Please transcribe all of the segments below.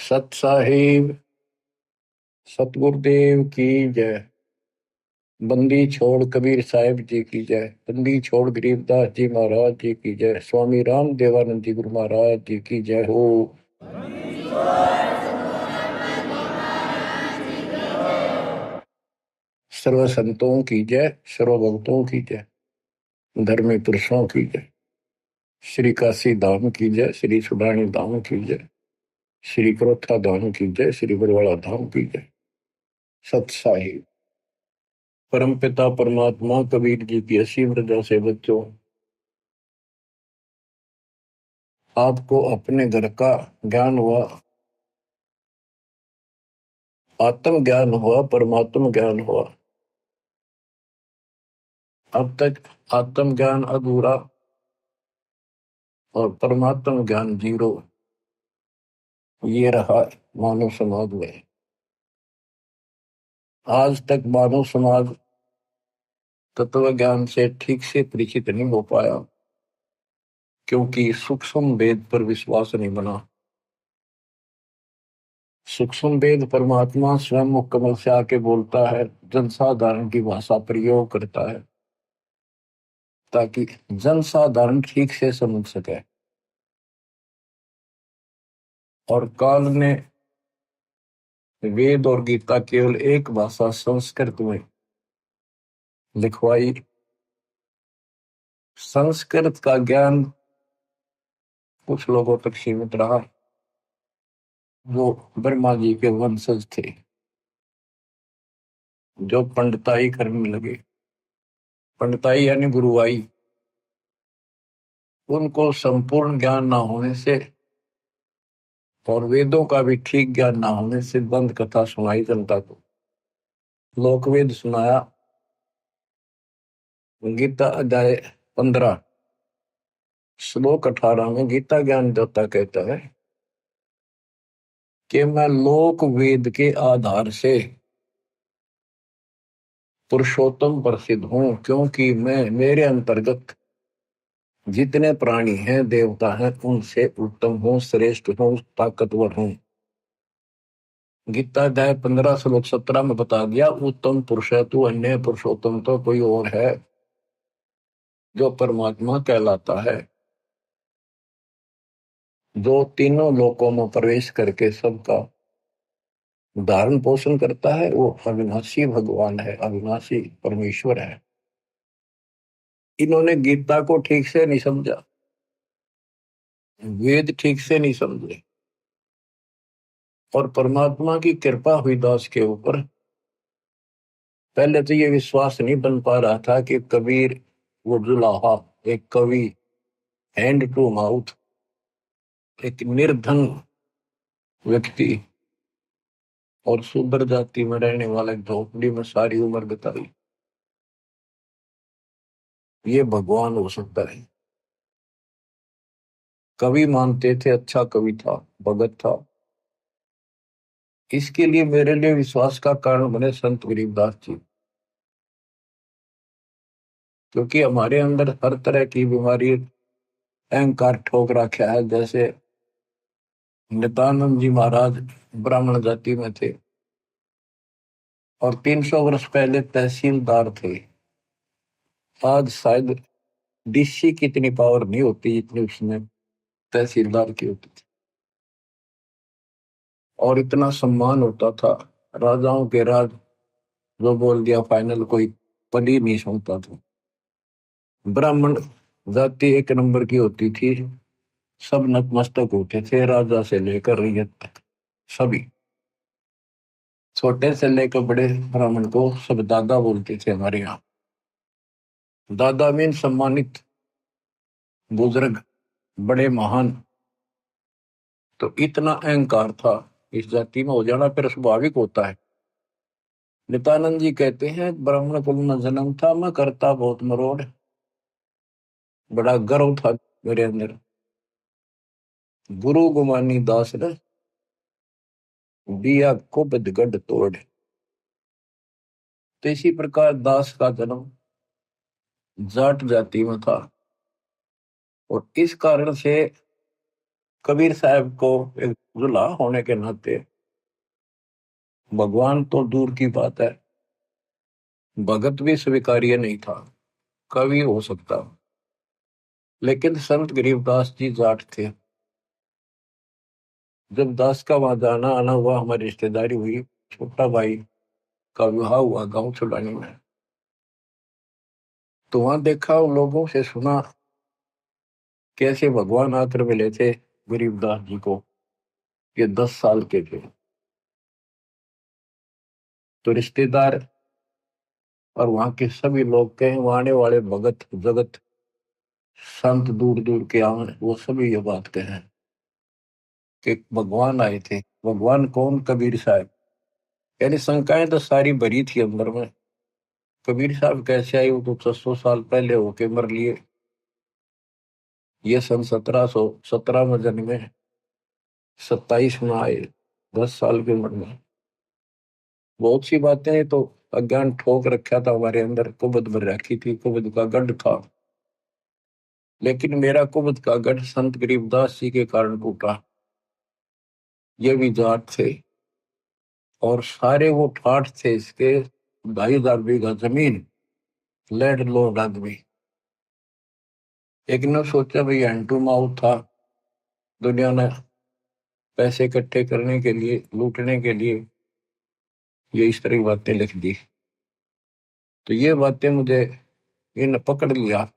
सत साहिब सतगुरुदेव की जय। बंदी छोड़ कबीर साहिब जी की जय। बंदी छोड़ गरीबदास जी महाराज जी की जय। स्वामी राम देवानंद जी गुरु महाराज जी की जय हो। सर्व संतों की जय, सर्व भक्तों की जय, धर्मी पुरुषों की जय। श्री काशी धाम की जय, श्री सुडानी धाम की जय, श्री क्रोथा धाम की जय, श्री बरवाड़ा धाम की जय। सत साहिब परम पिता परमात्मा कबीर जी की असीम रजा से बच्चों, आपको अपने घर का ज्ञान हुआ, आत्म ज्ञान हुआ, परमात्म ज्ञान हुआ। अब तक आत्म ज्ञान अधूरा और परमात्म ज्ञान जीरो, ये रहा मानव समाज में। आज तक मानव समाज तत्व ज्ञान से ठीक से परिचित नहीं हो पाया, क्योंकि सूक्ष्म वेद पर विश्वास नहीं बना। सूक्ष्म वेद परमात्मा स्वयं मुकम्मल से आके बोलता है, जनसाधारण की भाषा प्रयोग करता है, ताकि जनसाधारण ठीक से समझ सके। और काल ने वेद और गीता केवल एक भाषा संस्कृत में लिखवाई। संस्कृत का ज्ञान कुछ लोगों तक सीमित रहा, वो ब्रह्मा जी के वंशज थे जो पंडिताई करने लगे। पंडिताई यानी गुरुवाई। उनको संपूर्ण ज्ञान ना होने से और वेदों का भी ठीक ज्ञान ना होने से दंत कथा सुनाई जनता को। लोकवेद सुनाया। गीता अध्याय 15 श्लोक 18 में गीता ज्ञान देवता कहता है कि मैं लोक वेद के आधार से पुरुषोत्तम प्रसिद्ध हूं, क्योंकि मैं मेरे अंतर्गत जितने प्राणी हैं, देवता हैं, उनसे उत्तम हूं, श्रेष्ठ हूं, ताकतवर हूं। गीता अध्याय 15 श्लोक 17 में बता दिया, उत्तम पुरुष है तू, अन्य पुरुषोत्तम तो कोई और है जो परमात्मा कहलाता है, जो तीनों लोकों में प्रवेश करके सबका धारण पोषण करता है। वो अविनाशी भगवान है, अविनाशी परमेश्वर है। इन्होंने गीता को ठीक से नहीं समझा, वेद ठीक से नहीं समझे, और परमात्मा की कृपा हुई दास के ऊपर। पहले तो ये विश्वास नहीं बन पा रहा था कि कबीर वो जुलाहा, एक कवि, हैंड टू माउथ, एक निर्धन व्यक्ति और शूद्र जाति में रहने वाले झोपड़ी में सारी उम्र बिताई, ये भगवान हो सकता है। कवि मानते थे, अच्छा कवि था, भगत था। इसके लिए मेरे लिए विश्वास का कारण बने संत गरीबदास जी, क्योंकि हमारे अंदर हर तरह की बीमारी अहंकार ठोक रखा है। जैसे नित्यानंद जी महाराज ब्राह्मण जाति में थे और 300 वर्ष पहले तहसीलदार थे। आज शायद डीसी की इतनी पावर नहीं होती जितनी उसमें तहसीलदार की होती थी, और इतना सम्मान होता था। राजाओं के राज जो बोल दिया फाइनल, कोई पद ही नहीं सुनता था। ब्राह्मण जाति एक नंबर की होती थी, सब नतमस्तक होते थे, राजा से लेकर रैयत तक सभी। छोटे से लेकर बड़े ब्राह्मण को सब दादा बोलते थे हमारे यहाँ। दादा मीन सम्मानित, बुजुर्ग, बड़े महान। तो इतना अहंकार था इस जाति में हो जाना फिर स्वाभाविक होता है। नित्यानंद जी कहते हैं, ब्राह्मण कुल में जन्म था, मैं करता बहुत मरोड़, बड़ा गर्व था मेरे अंदर। गुरु गुमानी दास ने दिया को बदगढ़ तोड़। तो इसी प्रकार दास का जन्म जाट जाति में था, और इस कारण से कबीर साहब को एक दूल्हा होने के नाते भगवान तो दूर की बात है, भगत भी स्वीकार्य नहीं था। कवि हो सकता, लेकिन संत गरीबदास जी जाट थे। जब दास का वहां जाना आना हुआ, हमारी रिश्तेदारी हुई, छोटा भाई का विवाह हुआ गांव छुड़ाने में, तो वहां देखा, उन लोगों से सुना कैसे भगवान आकर मिले थे गरीबदास जी को। ये 10 साल के थे। तो रिश्तेदार और वहां के सभी लोग कहें, वहां आने वाले भगत जगत संत दूर दूर के आए, वो सभी ये बात कहें कि भगवान आए थे। भगवान कौन? कबीर साहब। यानी शंकाएं तो सारी भरी थी अंदर में। कबीर साहब कैसे आए? वो तो 600 साल पहले होके मर लिए। ये सन 1717 में जन्मे, 27 में आए, 10 साल की उम्र में। बहुत सी बातें तो अज्ञान ठोक रखा था हमारे अंदर, कुबद भर रखी थी, कुबद का गढ़ था। लेकिन मेरा कुबद का गढ़ संत गरीबदास जी के कारण टूटा। ये भी जाट थे और सारे वो ठाठ थे इसके 2,500 बीघा जमीन, लैंड लॉर्ड आदमी। एक ने सोचा भाई हैंड माउथ था, दुनिया ने पैसे इकट्ठे करने के लिए, लूटने के लिए ये इस तरह की बातें लिख दी। तो ये बातें मुझे इन पकड़ लिया,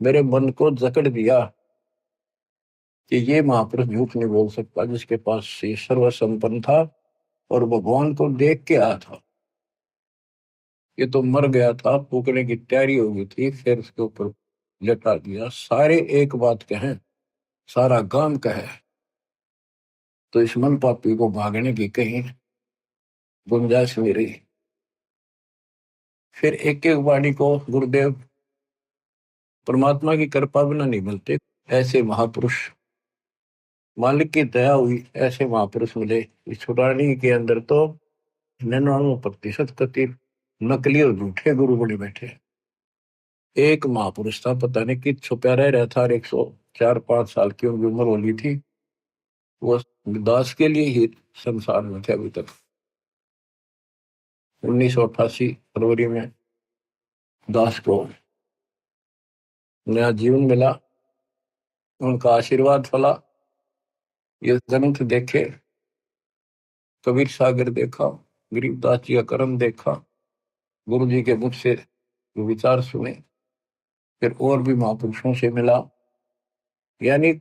मेरे मन को जकड़ दिया कि ये महापुरुष झूठ नहीं बोल सकता, जिसके पास ये सर्व संपन्न था और भगवान को देख के आया था। ये तो मर गया था, फूकने की तैयारी हो गई थी, फिर उसके ऊपर लटा दिया। सारे एक बात कहें, सारा गांव कहे, तो इस मन पापी को भागने की कहीं गुंजाइश नहीं रही। फिर एक एक वाणी को गुरुदेव, परमात्मा की कृपा बिना नहीं मिलते ऐसे महापुरुष, मालिक की दया हुई ऐसे महापुरुष मिले। इस छुड़ानी के अंदर तो 99% कति नकली और झूठे गुरु बने बैठे। एक महापुरुष था, पता नहीं कि छुपा रह था, 104-105 साल की उनकी उम्र होनी थी। वो दास के लिए ही संसार में थे अभी तक। 1988 फरवरी में दास को नया जीवन मिला, उनका आशीर्वाद फला। ये ग्रंथ देखे, कबीर सागर देखा, गरीबदास जी का कर्म देखा, गुरु जी के मुख से विचार सुने, फिर और भी महापुरुषों से मिला। यानी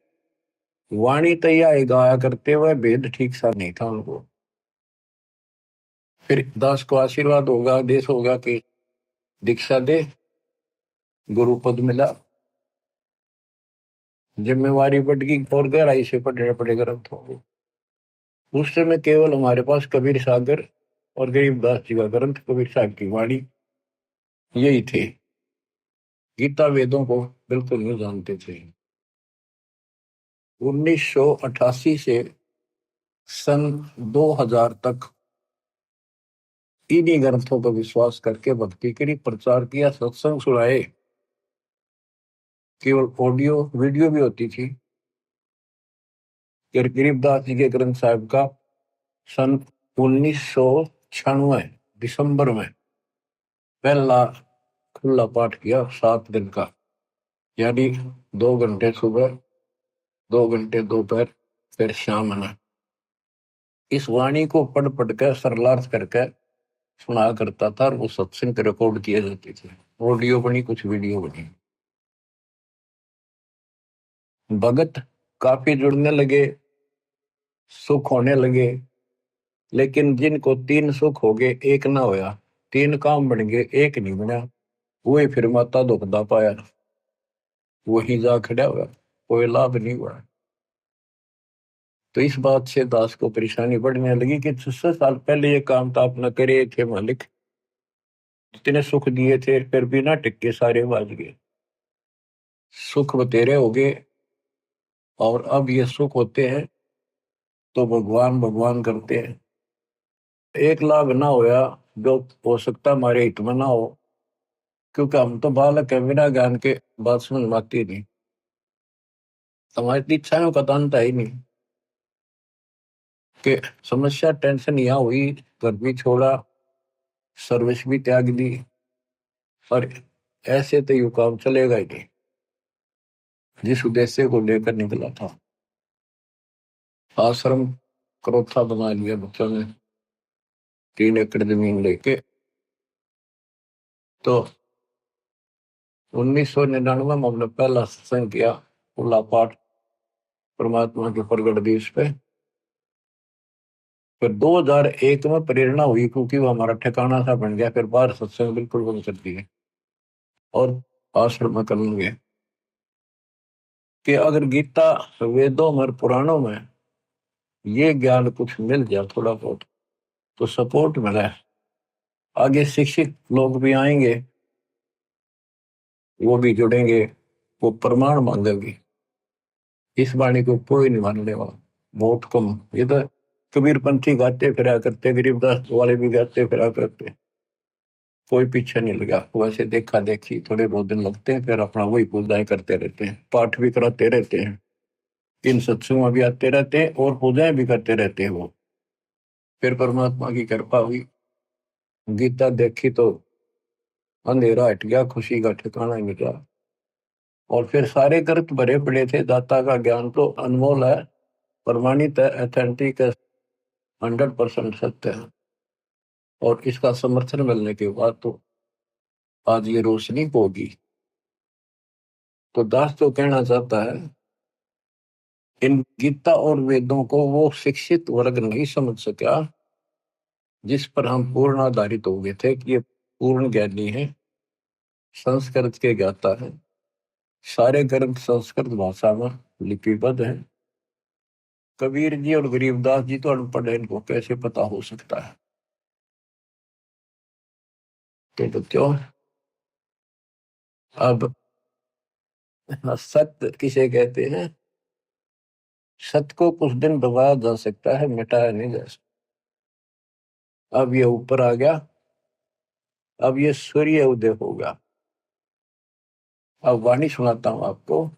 वाणी तैयार गाया करते हुए भेद ठीक सा नहीं था उनको। फिर दास को आशीर्वाद होगा, आदेश होगा कि दीक्षा दे, गुरु पद मिला, जिम्मेवारी बढ़ गई और गहराई से पढ़ने पड़े ग्रंथों को। उस समय केवल हमारे पास कबीर सागर और गरीबदास जी का ग्रंथ, कबीर साहब की वाणी, यही थे। गीता वेदों को बिल्कुल नहीं जानते थे। 1988 से सन 2000 तक इन्हीं ग्रंथों पर विश्वास करके भक्ति करी, प्रचार किया, सत्संग सुनाए। केवल ऑडियो वीडियो भी होती थी। गरीबदास जी के ग्रंथ साहब का सन 1996 दिसंबर में पहला खुला पाठ किया, 7 दिन का। यानी 2 घंटे सुबह, 2 घंटे दोपहर, फिर शाम में। इस वाणी को पढ़ पढ़ कर सरलार्थ करके सुना करता था और वो सत्संग रिकॉर्ड किए जाते थे। ऑडियो बनी, कुछ वीडियो बनी। भगत काफी जुड़ने लगे, सुख होने लगे। लेकिन जिनको 3 सुख हो गए, एक ना होया, 3 काम बन गए, एक नहीं बना, वही फिर माता दुखदा पाया, वही जा खड़ा हुआ, कोई लाभ नहीं हुआ। तो इस बात से दास को परेशानी बढ़ने लगी कि 600 साल पहले ये काम तो आप न करे थे मालिक, जितने सुख दिए थे फिर भी ना टिक्के, सारे बाज गए, सुख बतेरे हो गए। और अब ये सुख होते हैं तो भगवान भगवान करते हैं। एक लाभ ना होया, जो हो सकता हमारे हित में ना हो, क्योंकि हम तो बालक है, बिना ज्ञान के बात समझ में आती नहीं। हमारी इच्छाओं का तो अंत है ही नहीं कि समस्या टेंशन यहाँ हुई, घर भी छोड़ा, सर्विस भी त्याग दी, और ऐसे तो यू काम चलेगा ही नहीं। जिस उद्देश्य को लेकर निकला था, आश्रम क्रोथा बना लिया बच्चों ने, 3 एकड़ जमीन लेके। तो 1999 में हमने पहला सत्संग किया, खुला पाठ परमात्मा के प्रगट दिवस पे। फिर 2001 में प्रेरणा हुई, क्योंकि वो हमारा ठिकाना सा बन गया। फिर बाहर सत्संग बिल्कुल बंद कर दिए और आश्रम में करने लगे कि अगर गीता, वेदों में, पुराणों में ये ज्ञान कुछ मिल जाए थोड़ा बहुत, तो सपोर्ट मिला है, आगे शिक्षित लोग भी आएंगे, वो भी जुड़ेंगे, वो प्रमाण मांगेंगे। इस वाणी को कोई नहीं मानने वाला, बहुत कम। ये तो कबीरपंथी गाते फिरा करते, गरीबदास वाले भी गाते फिरा करते, कोई पीछे नहीं लगा। वैसे देखा देखी थोड़े बहुत दिन लगते हैं, फिर अपना वही पूजाएं करते रहते हैं, पाठ भी कराते रहते हैं, इन सत्संगों में भी आते रहते हैं और पूजाएं भी करते रहते हैं वो। फिर परमात्मा की कृपा हुई, गीता देखी तो अंधेरा हट गया, खुशी का ठिकाना ही मिला। और फिर सारे ग्रंथ भरे पड़े थे। दाता का ज्ञान तो अनमोल है, प्रमाणित है, अथेंटिक है, 100% सत्य है। और इसका समर्थन मिलने के बाद तो आज ये रोशनी होगी। तो दास तो कहना चाहता है, इन गीता और वेदों को वो शिक्षित वर्ग नहीं समझ सका, जिस पर हम पूर्ण आधारित हो गए थे कि ये पूर्ण ज्ञानी है, संस्कृत के ज्ञाता है, सारे ग्रंथ संस्कृत भाषा में लिपिबद्ध है। कबीर जी और गरीबदास जी तो अनपढ़ है, इनको कैसे पता हो सकता है? तो क्यों? अब सत्य किसे कहते हैं? सत्य को कुछ दिन दबाया जा सकता है, मिटाया नहीं जा सकता। अब ये ऊपर आ गया, अब ये सूर्य उदय होगा। अब वाणी सुनाता हूं आपको।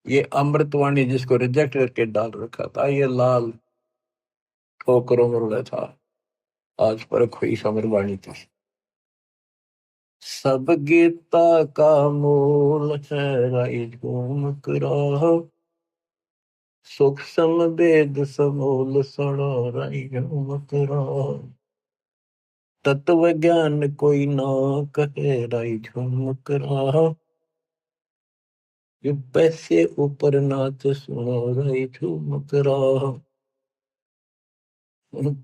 ये अमृतवाणी जिसको रिजेक्ट करके डाल रखा था, ये लाल ठोकरों में रुला था, आज पर कोई समरवाणी थी। सब गीता का मूल है, राई झूम कराहो, सुख समवेद समूल सड़ो, राई झूम कराहो। तत्व ज्ञान कोई ना कहे, राई झूम कराहो, ये पैसे ऊपर नाच सुनो, राई झूम कराहो।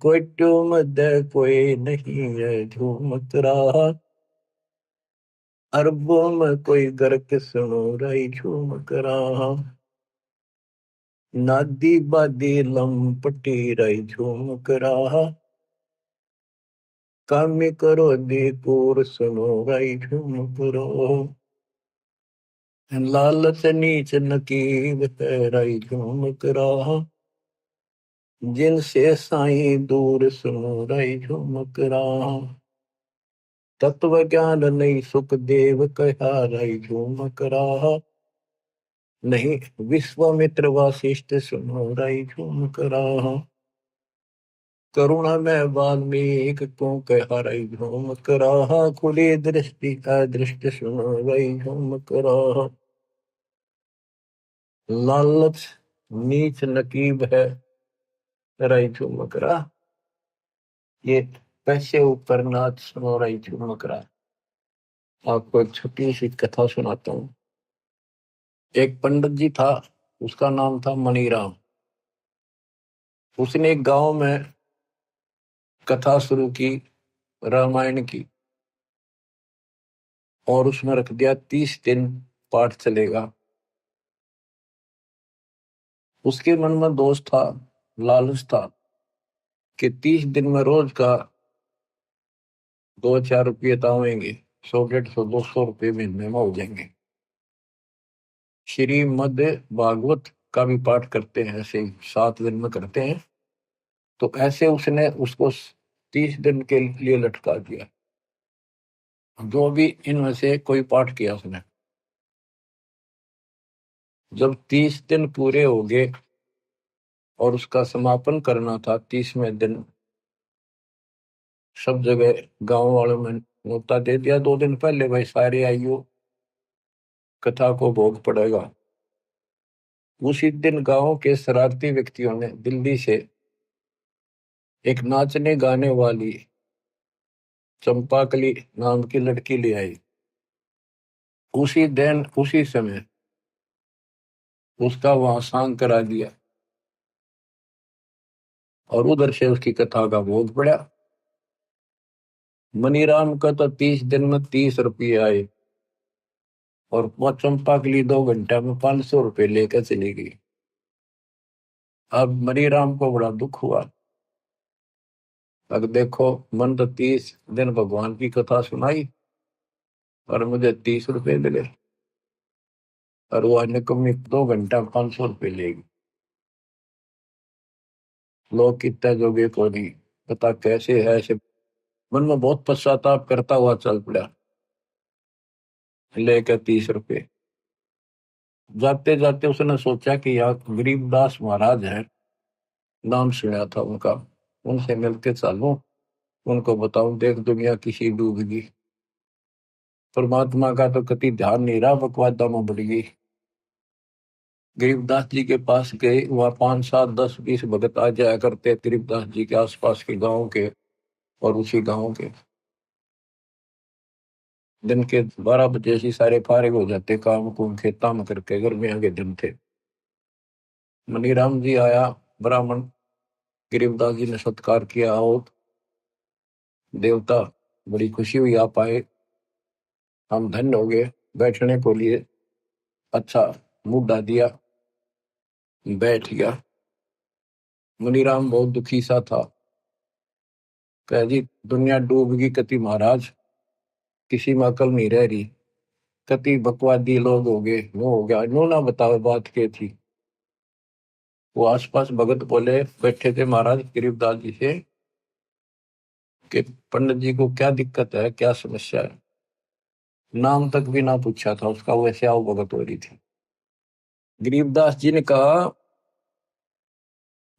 कोई ट्यूम दे कोई नहीं है, झूम कराहा, अरबों में कोई गर्क सुनो, राई झूम कराहा। नादी बादी लंपटी, राई झूम कराहा, कामी करो दी पूर सुनो, राई झूम करो। लालच नीच नकीब है, राई झूम कराहा, जिनसे साईं दूर सुनो, राई झूम कराहा। तत्व ज्ञान नहीं सुख देव कहा, राई झूम कराहा, नहीं विश्वामित्र वासिष्ठ सुनो, राई झूम कराहा। करुणा में वाल्मीकि को कहा, राई झूम कराहा, खुली दृष्टि अदृष्ट सुनो, राई झूम कराहा। लालच नीच नकीब है, राई झूम करा, ये पैसे ऊपर नाच सुनो, राई झूम करा। आपको एक छोटी सी कथा सुनाता हूँ। एक पंडित जी था, उसका नाम था मनीराम। उसने एक गांव में कथा शुरू की, रामायण की, और उसमें रख दिया 30 दिन पाठ चलेगा। उसके मन में दोष था, लालच था कि 30 दिन में रोज का 2-4 रुपये तो आएंगे, 100, 150, 200 रुपये महीने में हो जाएंगे। श्रीमद् भागवत का भी पाठ करते हैं, ऐसे 7 दिन में करते हैं। तो ऐसे उसने उसको 30 दिन के लिए लटका दिया। जो भी इनमें से कोई पाठ किया उसने, जब 30 दिन पूरे हो गए और उसका समापन करना था 30वें दिन, सब जगह गांव वालों ने न्योता दे दिया 2 दिन पहले, भाई सारे आइयो, कथा को भोग पड़ेगा। उसी दिन गांव के शरारती व्यक्तियों ने दिल्ली से एक नाचने गाने वाली चंपाकली नाम की लड़की ले आई। उसी दिन उसी समय उसका वहां सांग करा दिया और उधर से उसकी कथा का भोग पड़ा। मनीराम का तो 30 दिन में 30 रुपये आए और वो चंपा के लिए 2 घंटे में 500 रुपये लेकर चली गई। अब मनीराम को बड़ा दुख हुआ। अब देखो, मन तो 30 दिन भगवान की कथा सुनाई और मुझे 30 रुपये मिले, और वो निकम्मी 2 घंटा 500 रुपये लेगी। लोग कितने जोगे को नहीं पता कैसे है ऐसे। मन में बहुत पश्चाताप करता हुआ चल पड़ा, लेकर 30 रुपये। जाते जाते उसने सोचा कि यार गरीबदास महाराज है, नाम सुना था उनका, उनसे मिलके चलूं, उनको बताऊं देख दुनिया किसी डूबेगी, परमात्मा का तो कति ध्यान नहीं रहा, बकवादा में बढ़ गई। गरीबदास जी के पास गए, वहां 5 7 10 20 भगत आ जाया करते गरीबदास जी के आसपास के गांव के और उसी गांव के। दिन के 12 बजे से सारे फारिग हो जाते काम कुम खेता में करके, गर्मियों के दिन थे। मनीराम जी आया, ब्राह्मण गरीबदास जी ने सत्कार किया, आओ देवता, बड़ी खुशी हुई आप आए, हम धन्य हो गए, बैठने को लिए अच्छा मुद्दा दिया, बैठ गया। मुनीराम बहुत दुखी सा था, कह जी दुनिया डूबगी कति महाराज, किसी में अकल नहीं रह रही, कति बकवादी लोग हो गए, वो हो गया, नो ना बताओ बात क्या थी। वो आसपास भगत बोले बैठे थे महाराज गरीबदास जी से कि पंडित जी को क्या दिक्कत है, क्या समस्या है। नाम तक भी ना पूछा था उसका, वैसे आओ भगत हो रही थी। गरीबदास जी ने कहा,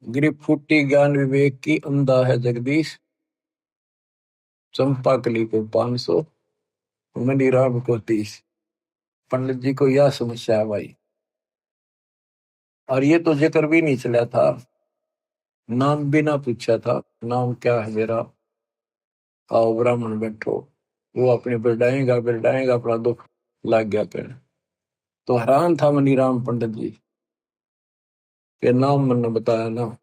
गिरिप फूटी ज्ञान विवेक की, अंधा है जगदीश, चंपा कली को 500, मनीराम को 30। पंडित जी को यह समस्या है भाई, और ये तो जिक्र भी नहीं चला था, नाम भी ना पूछा था, नाम क्या है मेरा, आओ ब्राह्मण बैठो। वो अपने बिरडाएगा बिरडाएगा, अपना दुख लग गया कहने। तो हैरान था मनीराम पंडित जी के नाम मैंने बताया ना,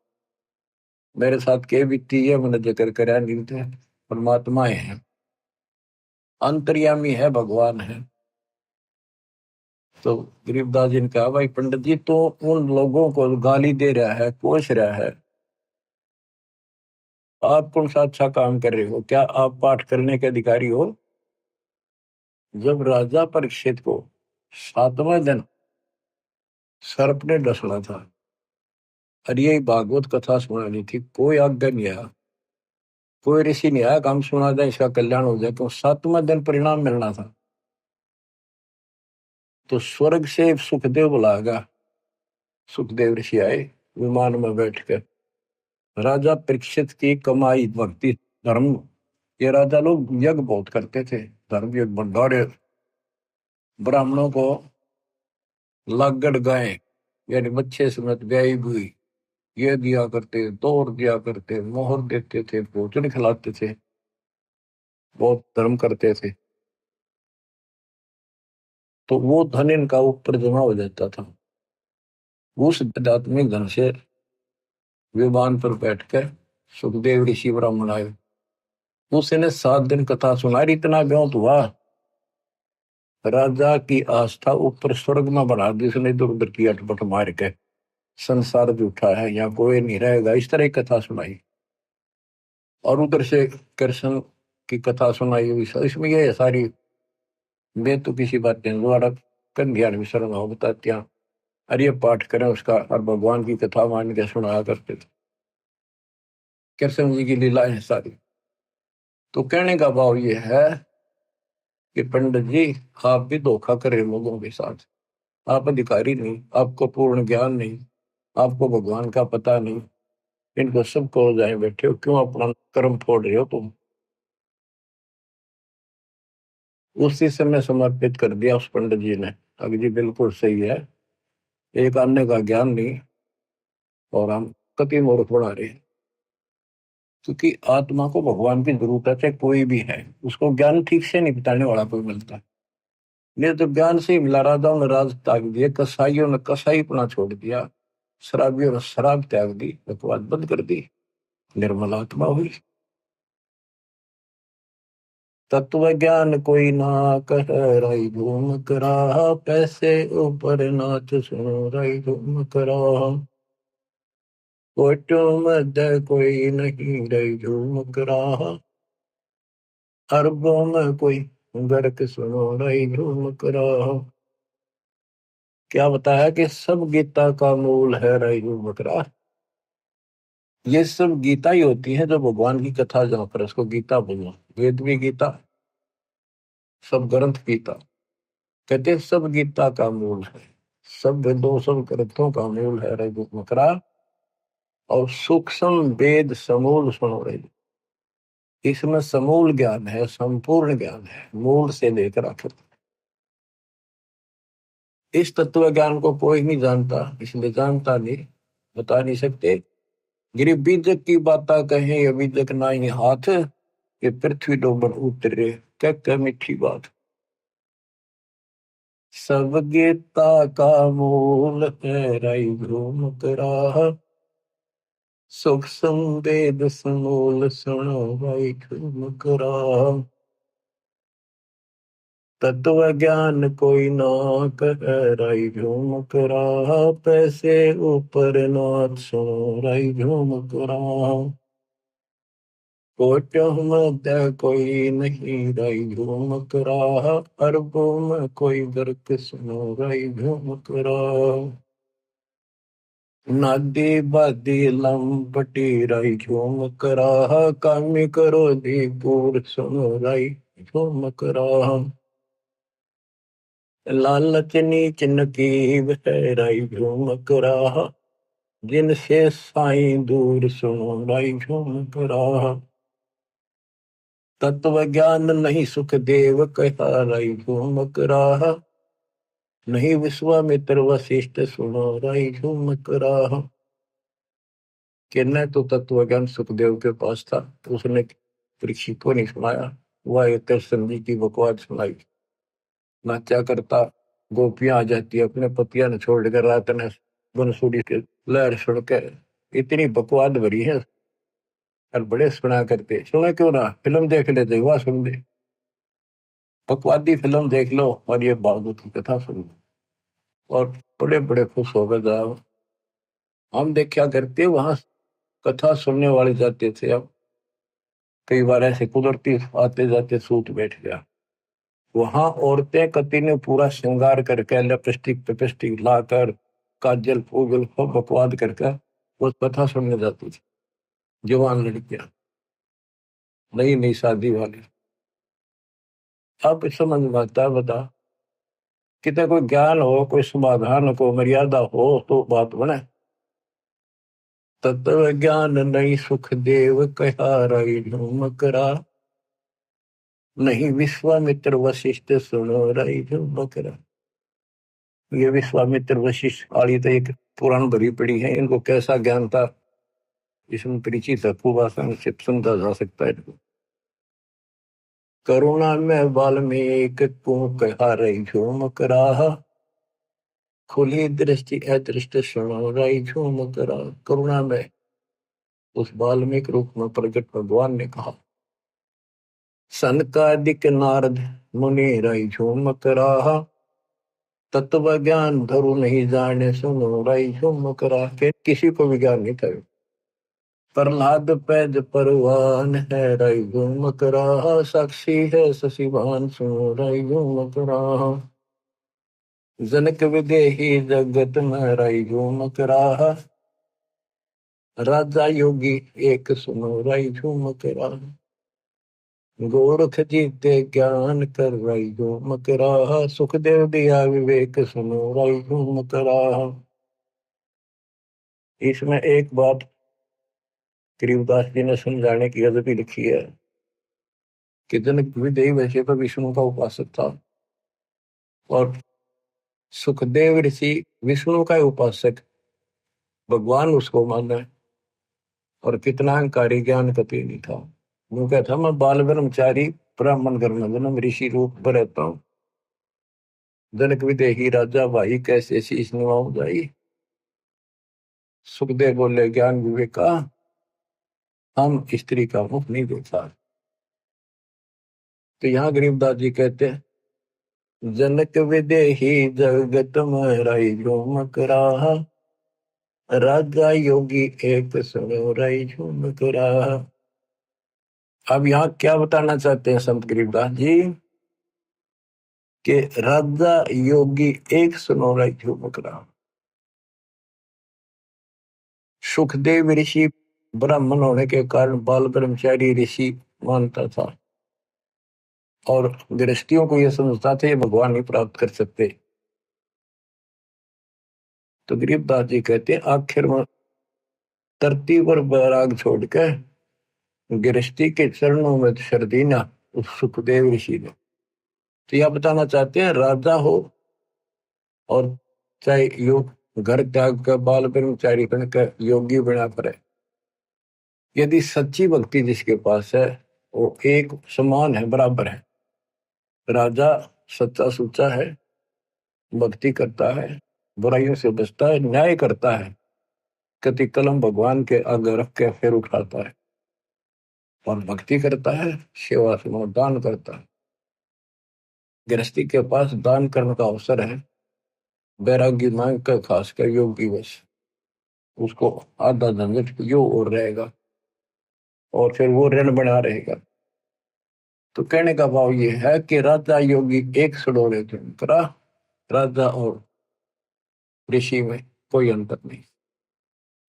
मेरे साथ के बीती है मैंने जिक्र कराया नहीं थे, परमात्मा है, अंतर्यामी है, भगवान है। तो गरीबदास जी ने कहा, भाई पंडित जी तो उन लोगों को गाली दे रहा है, कोस रहा है, आप कौन सा अच्छा काम कर रहे हो, क्या आप पाठ करने के अधिकारी हो। जब राजा परीक्षित को 7वां दिन सर्प ने डसना था और यही भागवत कथा सुनानी थी, कोई आज्ञा नहीं आया, कोई ऋषि नहीं आया काम सुना दे इसका कल्याण हो जाए, तो 7वां दिन परिणाम मिलना था। तो स्वर्ग से सुखदेव बुलाएगा, सुखदेव ऋषि आए विमान में बैठकर, राजा परीक्षित की कमाई भक्ति धर्म, ये राजा लोग यज्ञ बहुत करते थे, धर्म यज्ञ बड़े, ब्राह्मणों को लागड़ गाय यानी बच्चे समेत ब्याई हुई ये दिया करते, तोड़ दिया करते, मोहर देते थे, भोजन खिलाते थे, बहुत धर्म करते थे। तो वो धन इनका ऊपर जमा हो जाता था। उस आध्यात्मिक धन से विमान पर बैठकर सुखदेव ऋषि ब्राह्मण आए, उसने 7 दिन कथा सुनाई, इतना व्योत हुआ, राजा की आस्था ऊपर स्वर्ग में बढ़ा दी उसने, इधर उधर की अटपट मार के, संसार झूठा है यहाँ कोई नहीं रहेगा, इस तरह की कथा सुनाई। और उधर से कृष्ण की कथा सुनाई हुई, इसमें ये है सारी, मैं तो किसी बात नहीं द्वारा कन्यान विसरण हो बताते हैं, अरे पाठ करें उसका, और भगवान की कथा मान के सुनाया करते थे, कृष्ण जी की लीलाएं सारी। तो कहने का भाव ये है कि पंडित जी आप भी धोखा करें लोगों के साथ, आप अधिकारी नहीं, आपको पूर्ण ज्ञान नहीं, आपको भगवान का पता नहीं, इनको सबको जाए बैठे हो, क्यों अपना कर्म फोड़ रहे हो तुम? उसी समय समर्पित कर दिया उस पंडित जी ने। अभी जी बिल्कुल सही है, एक आने का ज्ञान नहीं, और हम कति मूर्ख बना रहे हैं। क्योंकि आत्मा को भगवान की जरूरत है, चाहे कोई भी है, उसको ज्ञान ठीक से नहीं बताने वाला कोई मिलता है। नहीं तो ज्ञान से ही मिला, राजाओं ने राज त्याग दिए, कसाईयों ने कसाईपना छोड़ दिया, शराबियों ने शराब त्याग दी, बकवास बंद कर दी, निर्मल आत्मा हुई। तत्व ज्ञान कोई ना कह, राई घूम करा, पैसे ऊपर नाच सुनो, राई घूम करा, कोटो मध्य कोई नहीं, राई झूम करा, अरबों में कोई गर्क सुनो, राई झूम करा। क्या बताया कि सब गीता का मूल है राई झूम करा। ये सब गीता ही होती है, जो भगवान की कथा, जहां पर उसको गीता बोलो, वेद भी गीता, सब ग्रंथ गीता। कहते हैं सब गीता का मूल है, सब वेदों सब ग्रंथों का मूल है रे मकरा, और सूक्ष्म वेद समूल सुनो रे। इसमें समूल ज्ञान है, संपूर्ण ज्ञान है, मूल से लेकर आखिर। इस तत्व ज्ञान को कोई नहीं जानता, इसलिए जानता नहीं, बता नहीं सकते। गिरी बीजक की बाता कहे, ये बीजक ना ही हाथ, ये पृथ्वी डोबर उतरे, क्या मीठी बात। सब गीता का मूल है राई भ्रूम करा, सुख संवेद समूल सुनो राई भ्रूम करा, तत्व ज्ञान कोई ना कह, राई भ्रूम करा, पैसे ऊपर नाथ सुनो, राई भ्रूम करा, कोटों मध्य कोई नहीं, राई भ्रूम करा, अरबों में कोई गर्क सुनो, राई भ्रूम करा, नादी बादी लंपटी, राई झूम करा, कामी करो दी पूर सुनो, राई झूम करा, लालच नीच नकीब है, राई झूम करा, जिनसे साईं दूर सुनो, राई झूम करा, तत्व ज्ञान नहीं सुख देव कहा, राई झूम करा, नहीं विश्वामित्र वशिष्ठ सुनो, राई झूम करा। कि न तो तत्व ज्ञान सुखदेव के पास था, तो उसने परीक्षित को नहीं सुनाया, वह एक कृष्ण जी की बकवास सुनाई। नाचा करता, गोपियां आ जाती, अपने पतिया ने छोड़कर रात ने बंसुरी के लहर सुन के, इतनी बकवाद भरी है, और बड़े सुना करते, सुने क्यों ना, फिल्म देख लेते, वह सुन ले, बकवादी फिल्म देख लो और ये भागवत की कथा सुन लो, और बड़े बड़े खुश होकर जाओ। हम देखा करते वहां, कथा सुनने वाले जाते थे, अब कई बार ऐसे कुदरती आते जाते सूत बैठ गया, वहां औरतें कति ने पूरा श्रृंगार करके, लिपस्टिक पिपस्टिक लाकर, काजल फूगल सब बकवाद करके वो कथा सुनने जाती थी। जवान लड़कियां, नई नई शादी वाली। अब समझ में आता है, बता, कितने कोई ज्ञान हो, कोई समाधान हो, कोई मर्यादा हो, तो बात बने। तत्व ज्ञान नहीं सुख देव कहा, राई झूम करा, नहीं विश्वामित्र वशिष्ठ सुनो, राई झूम करा। ये विश्वामित्र वशिष्ठ वाली तो एक पुराण भरी पड़ी है, इनको कैसा ज्ञान था, इसमें परिचित है, खूब आसान से समझा जा सकता है। करुणा में वाल्मीकि को कहा, रही झूम करा, खुली दृष्टि अदृष्ट सुनो, रही झूम करा। करुणा में उस वाल्मीकि रूप में प्रकट भगवान ने कहा, सनकादिक नारद मुनि, रही झूम करा, तत्व ज्ञान धरु नहीं जाने सुनो, रही झूम करा। किसी को भी ज्ञान नहीं था। प्रहलाद पैज परवान है, रई घूम करा, साक्षी है शशिभान सुनो, रई घूम करा। जनक विदेही जगत में, रई घूम करा, राजा योगी एक सुनो, रई झूम करा। गोरख जीते ज्ञान कर रही जो मकराहा, सुखदेव दिया विवेक सुनो रही जो मकराहा। इसमें एक बात गरीबदास जी ने समझाने की अदबी लिखी है कि जनक विदेही वैसे तो विष्णु का उपासक था और सुखदेव ऋषि विष्णु का उपासक, भगवान उसको माने, और कितना अहंकारी ज्ञान कति नहीं था। वो कहता मैं बाल ब्रह्मचारी ब्राह्मण घर में जन्म ऋषि रूप पर रहता हूँ। जनक विदेही राजा भाई कैसे शीश निभाऊं जाई। सुखदेव बोले ज्ञान विवेक का हम स्त्री का मुख नहीं देखा। तो यहाँ गरीबदास जी कहते हैं जनक विदेही जगत में रही झूमक रहा, राजा योगी एक सुनो रही झूमक रहा। अब यहाँ क्या बताना चाहते हैं संत गरीबदास जी कि राजा योगी एक सुनो रही झूमक रहा। सुखदेव ऋषि ब्राह्मण होने के कारण बाल ब्रह्मचारी ऋषि मानता था और गृहस्थियों को यह समझता था ये भगवान नहीं प्राप्त कर सकते। तो गरीबदास जी कहते हैं आखिर में धरती पर बैराग छोड़ के गृहस्थी के चरणों में शर दीना उस सुखदेव ऋषि ने। तो यह बताना चाहते हैं राजा हो और चाहे योग घर त्याग कर बाल ब्रह्मचारी बनकर योगी बना पड़े, यदि सच्ची भक्ति जिसके पास है वो एक समान है, बराबर है। राजा सच्चा सुच्चा है, भक्ति करता है, बुराइयों से बचता है, न्याय करता है, कति कलम भगवान के आगे रख के फिर उठाता है और भक्ति करता है, सेवा से दान करता है। गृहस्थी के पास दान करने का अवसर है, बैरागी मांग कर खासकर योगी बस उसको आधा झंझट यो और रहेगा और फिर वो ऋण बना रहेगा। तो कहने का भाव ये है कि राजा योगी एक सड़ोरे करा, राजा और ऋषि में कोई अंतर नहीं।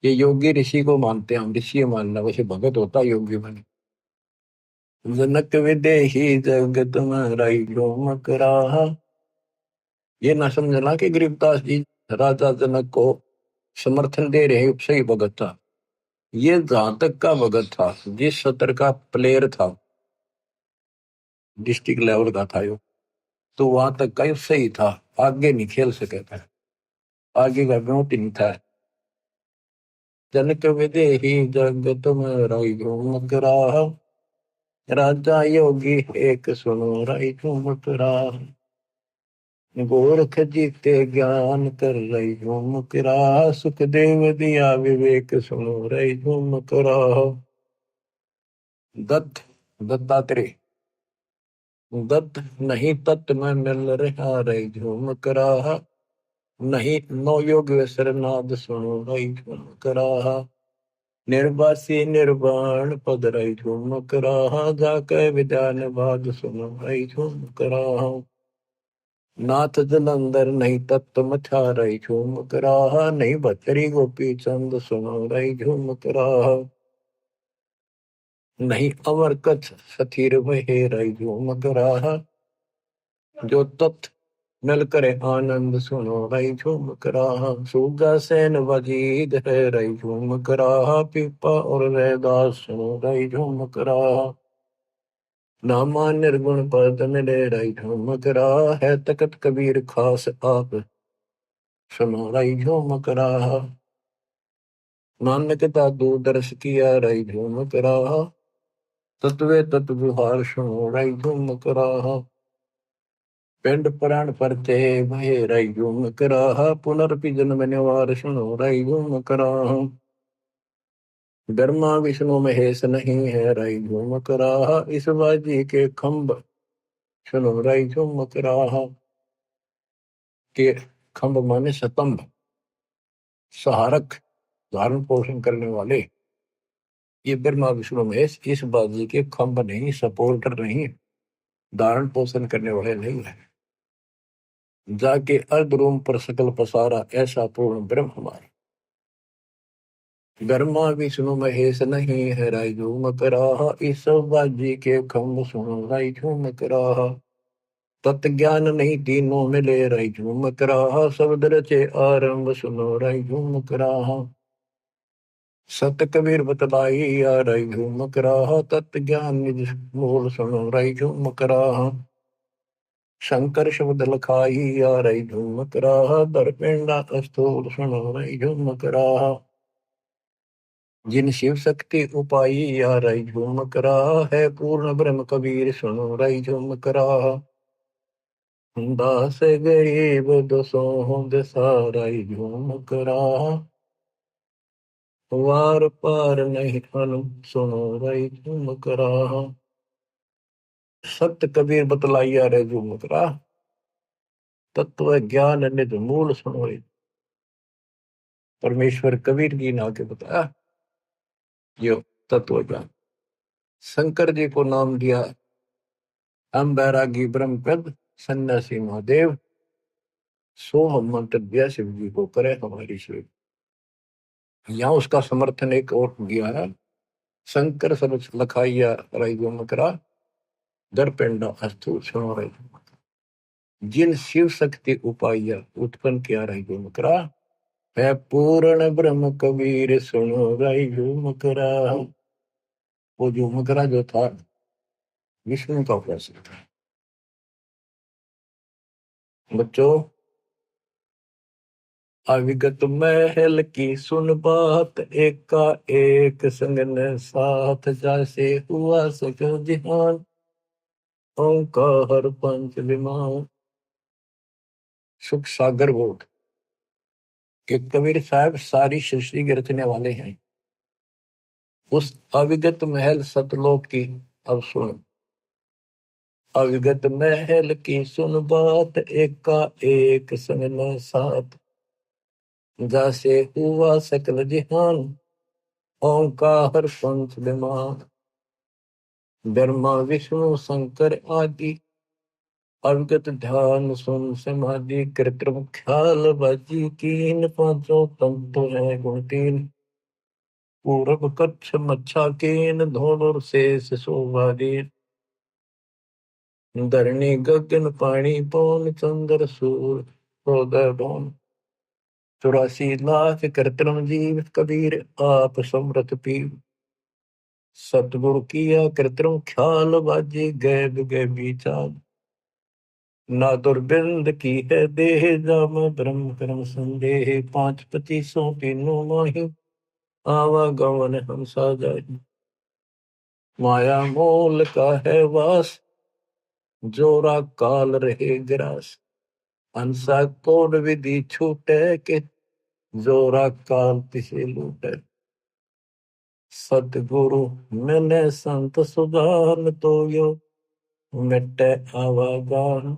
ये योगी ऋषि को मानते हैं हम, ऋषि मानना, वैसे भगत होता योगी बने। जनक विदेही जगत में रही झूमक रहा। ये ना समझना कि गरीबदास जी राजा जनक को समर्थन दे रहे सही भगत था। ये जहां तक का भगत था, जिस सत्र का प्लेयर था, डिस्ट्रिक्ट लेवल का था यो, तो वहां तक का सही था, आगे नहीं खेल सके था, आगे का ब्योट नहीं था। जनक विदेही जगत में रही झूमक रहा, राजा योगी एक सुनो रही झूमक रहा। गोरख जीते ज्ञान कर रही झूमक रहा, सुखदेव दिया विवेक सुनो रही झूमक रहा। दत्त दत्तात्रेय दत्त नहीं तत्व में मिल रहा रही झूमक रहा, नहीं नो योग नाद सुनो रही झूमक रहा। निर्वासी निर्वाण पद रही झूमक रहा, जाके विद्यान बाद सुनो रही झूमक रहा। नाथ जलंधर नहीं तत्व मचा रही झूमक रहा, नहीं भतरी गोपी चंद सुनो रही झूमक रहा। नहीं अमर कच्छ सथीर वहे रही झूमक रहा, जो तत्व मिल करे आनंद सुनो रही झूमक रहा। सूगा सैन वजीद है रही झूमक रहा, पीपा और रैदास सुनो रही झूमक रहा। नामा निर्गुण पद मिले रही झूमक रहा, है तकत कबीर खास आप सुनो रही झूमक रहा। नानक दादू दर्श किया रही झूमक रहा, तत्वे तत्व विहार सुनो रही झूमक रहा। पिंड प्राण परते भय रही झूमक रहा, पुनर्पि जन्म निवार सुनो रही झूमक रहा। ब्रह्मा विष्णु महेश नहीं है रही झूमक रहा, इस बाजी के खंभ सुनो रही झूमक रहा। के खंभ माने स्तंभ, सहारक, धारण पोषण करने वाले, ये ब्रह्मा विष्णु महेश इस बाजी के खंभ नहीं, सपोर्टर नहीं, धारण पोषण करने वाले नहीं है। जाके अर्ध रूम पर सकल पसारा, ऐसा पूर्ण ब्रह्म हमारा। ब्रह्मा विष्णु महेश नहीं है राय झूम कराहा, इस बाजी के खम्भ सुनो राय झूम कराहा। तत् ज्ञान नहीं तीनों मिले राय झूम कराहा, शब्द रचे आरंभ सुनो राय झूम कराहा। सत कबीर बतलाई आ राय झूम कराहा, तत् ज्ञान निज मूल सुनो राय झूम कराहा। शंकर शब्द लखाई आ राय झूम कराहा, दरपिंडा स्थूल सुनो राय झूम कराहा। जिन शिव शक्ति उपाई या रई झूम करा, है पूर्ण ब्रह्म कबीर सुनो रई झूम करा। दास गरीब दसों दशा रई झूम करा, वार पार नहीं अनु सुनो रई झूम करा। सत्य कबीर बतलाइया रे झूम करा, तत्व ज्ञान निज मूल सुनो। परमेश्वर कबीर जी ने आके बताया यो तत्व ज्ञान। शंकर जी को नाम दिया हम बैरागी ब्रह्मपद सन्यासी महादेव। सो हम मंत्र दिया शिव जी को करे हमारी शिव। यहाँ उसका समर्थन एक और दिया है, शंकर सब लखाइया रई गुम करा, दर पिंडा अस्तु सुनो रई। जिन शिव शक्ति उपाया उत्पन्न किया रई गुम करा, है पूर्ण ब्रह्म कबीर सुनो रई गुम करा। वो झूम करा जो था विष्णु का उपासक था। बच्चों, अविगत महल की सुन बात, एका एक संग न साथ, जैसे हुआ सको जिहान, ओंकार पंच विमान। सुख सागर बोध के कबीर साहब सारी सृष्टि के रचने वाले हैं। उस अविगत महल सतलोक की अब सुन। अविगत महल की सुन बात, एका एक संग न साथ, जैसे हुआ सकल जिहान, ओंकार पंच विमान। ब्रह्मा विष्णु शंकर आदि, अविगत ध्यान सुन समाधि, कृत्रिम ख्याल बाजी कीन, पांचों तंतु है गुण तीन। पूरब कच्छ मच्छा केन, धोनुर शेष शोभादीन। धरणी गगन पानी पौन, चंद्र सूर्य उदय भौन। 84 लाख कृत्रिम जीव, कबीर आप समृत पीव। सतगुरु किया कृत्रिम ख्याल बाजी, गैब गैबी चाल। ना दुर्बिंद की है देह, जाम ब्रह्म कर्म संदेह। 5 25 तीनों माही, आवागमन हम साजाई। माया मोल का है वास, जोरा काल रहे ग्रास। अंसा कोड विधि छूटे के, जोरा काल तिसे लूटे। सतगुरु मैंने संत सुजान, तो यो मिटे आवागान।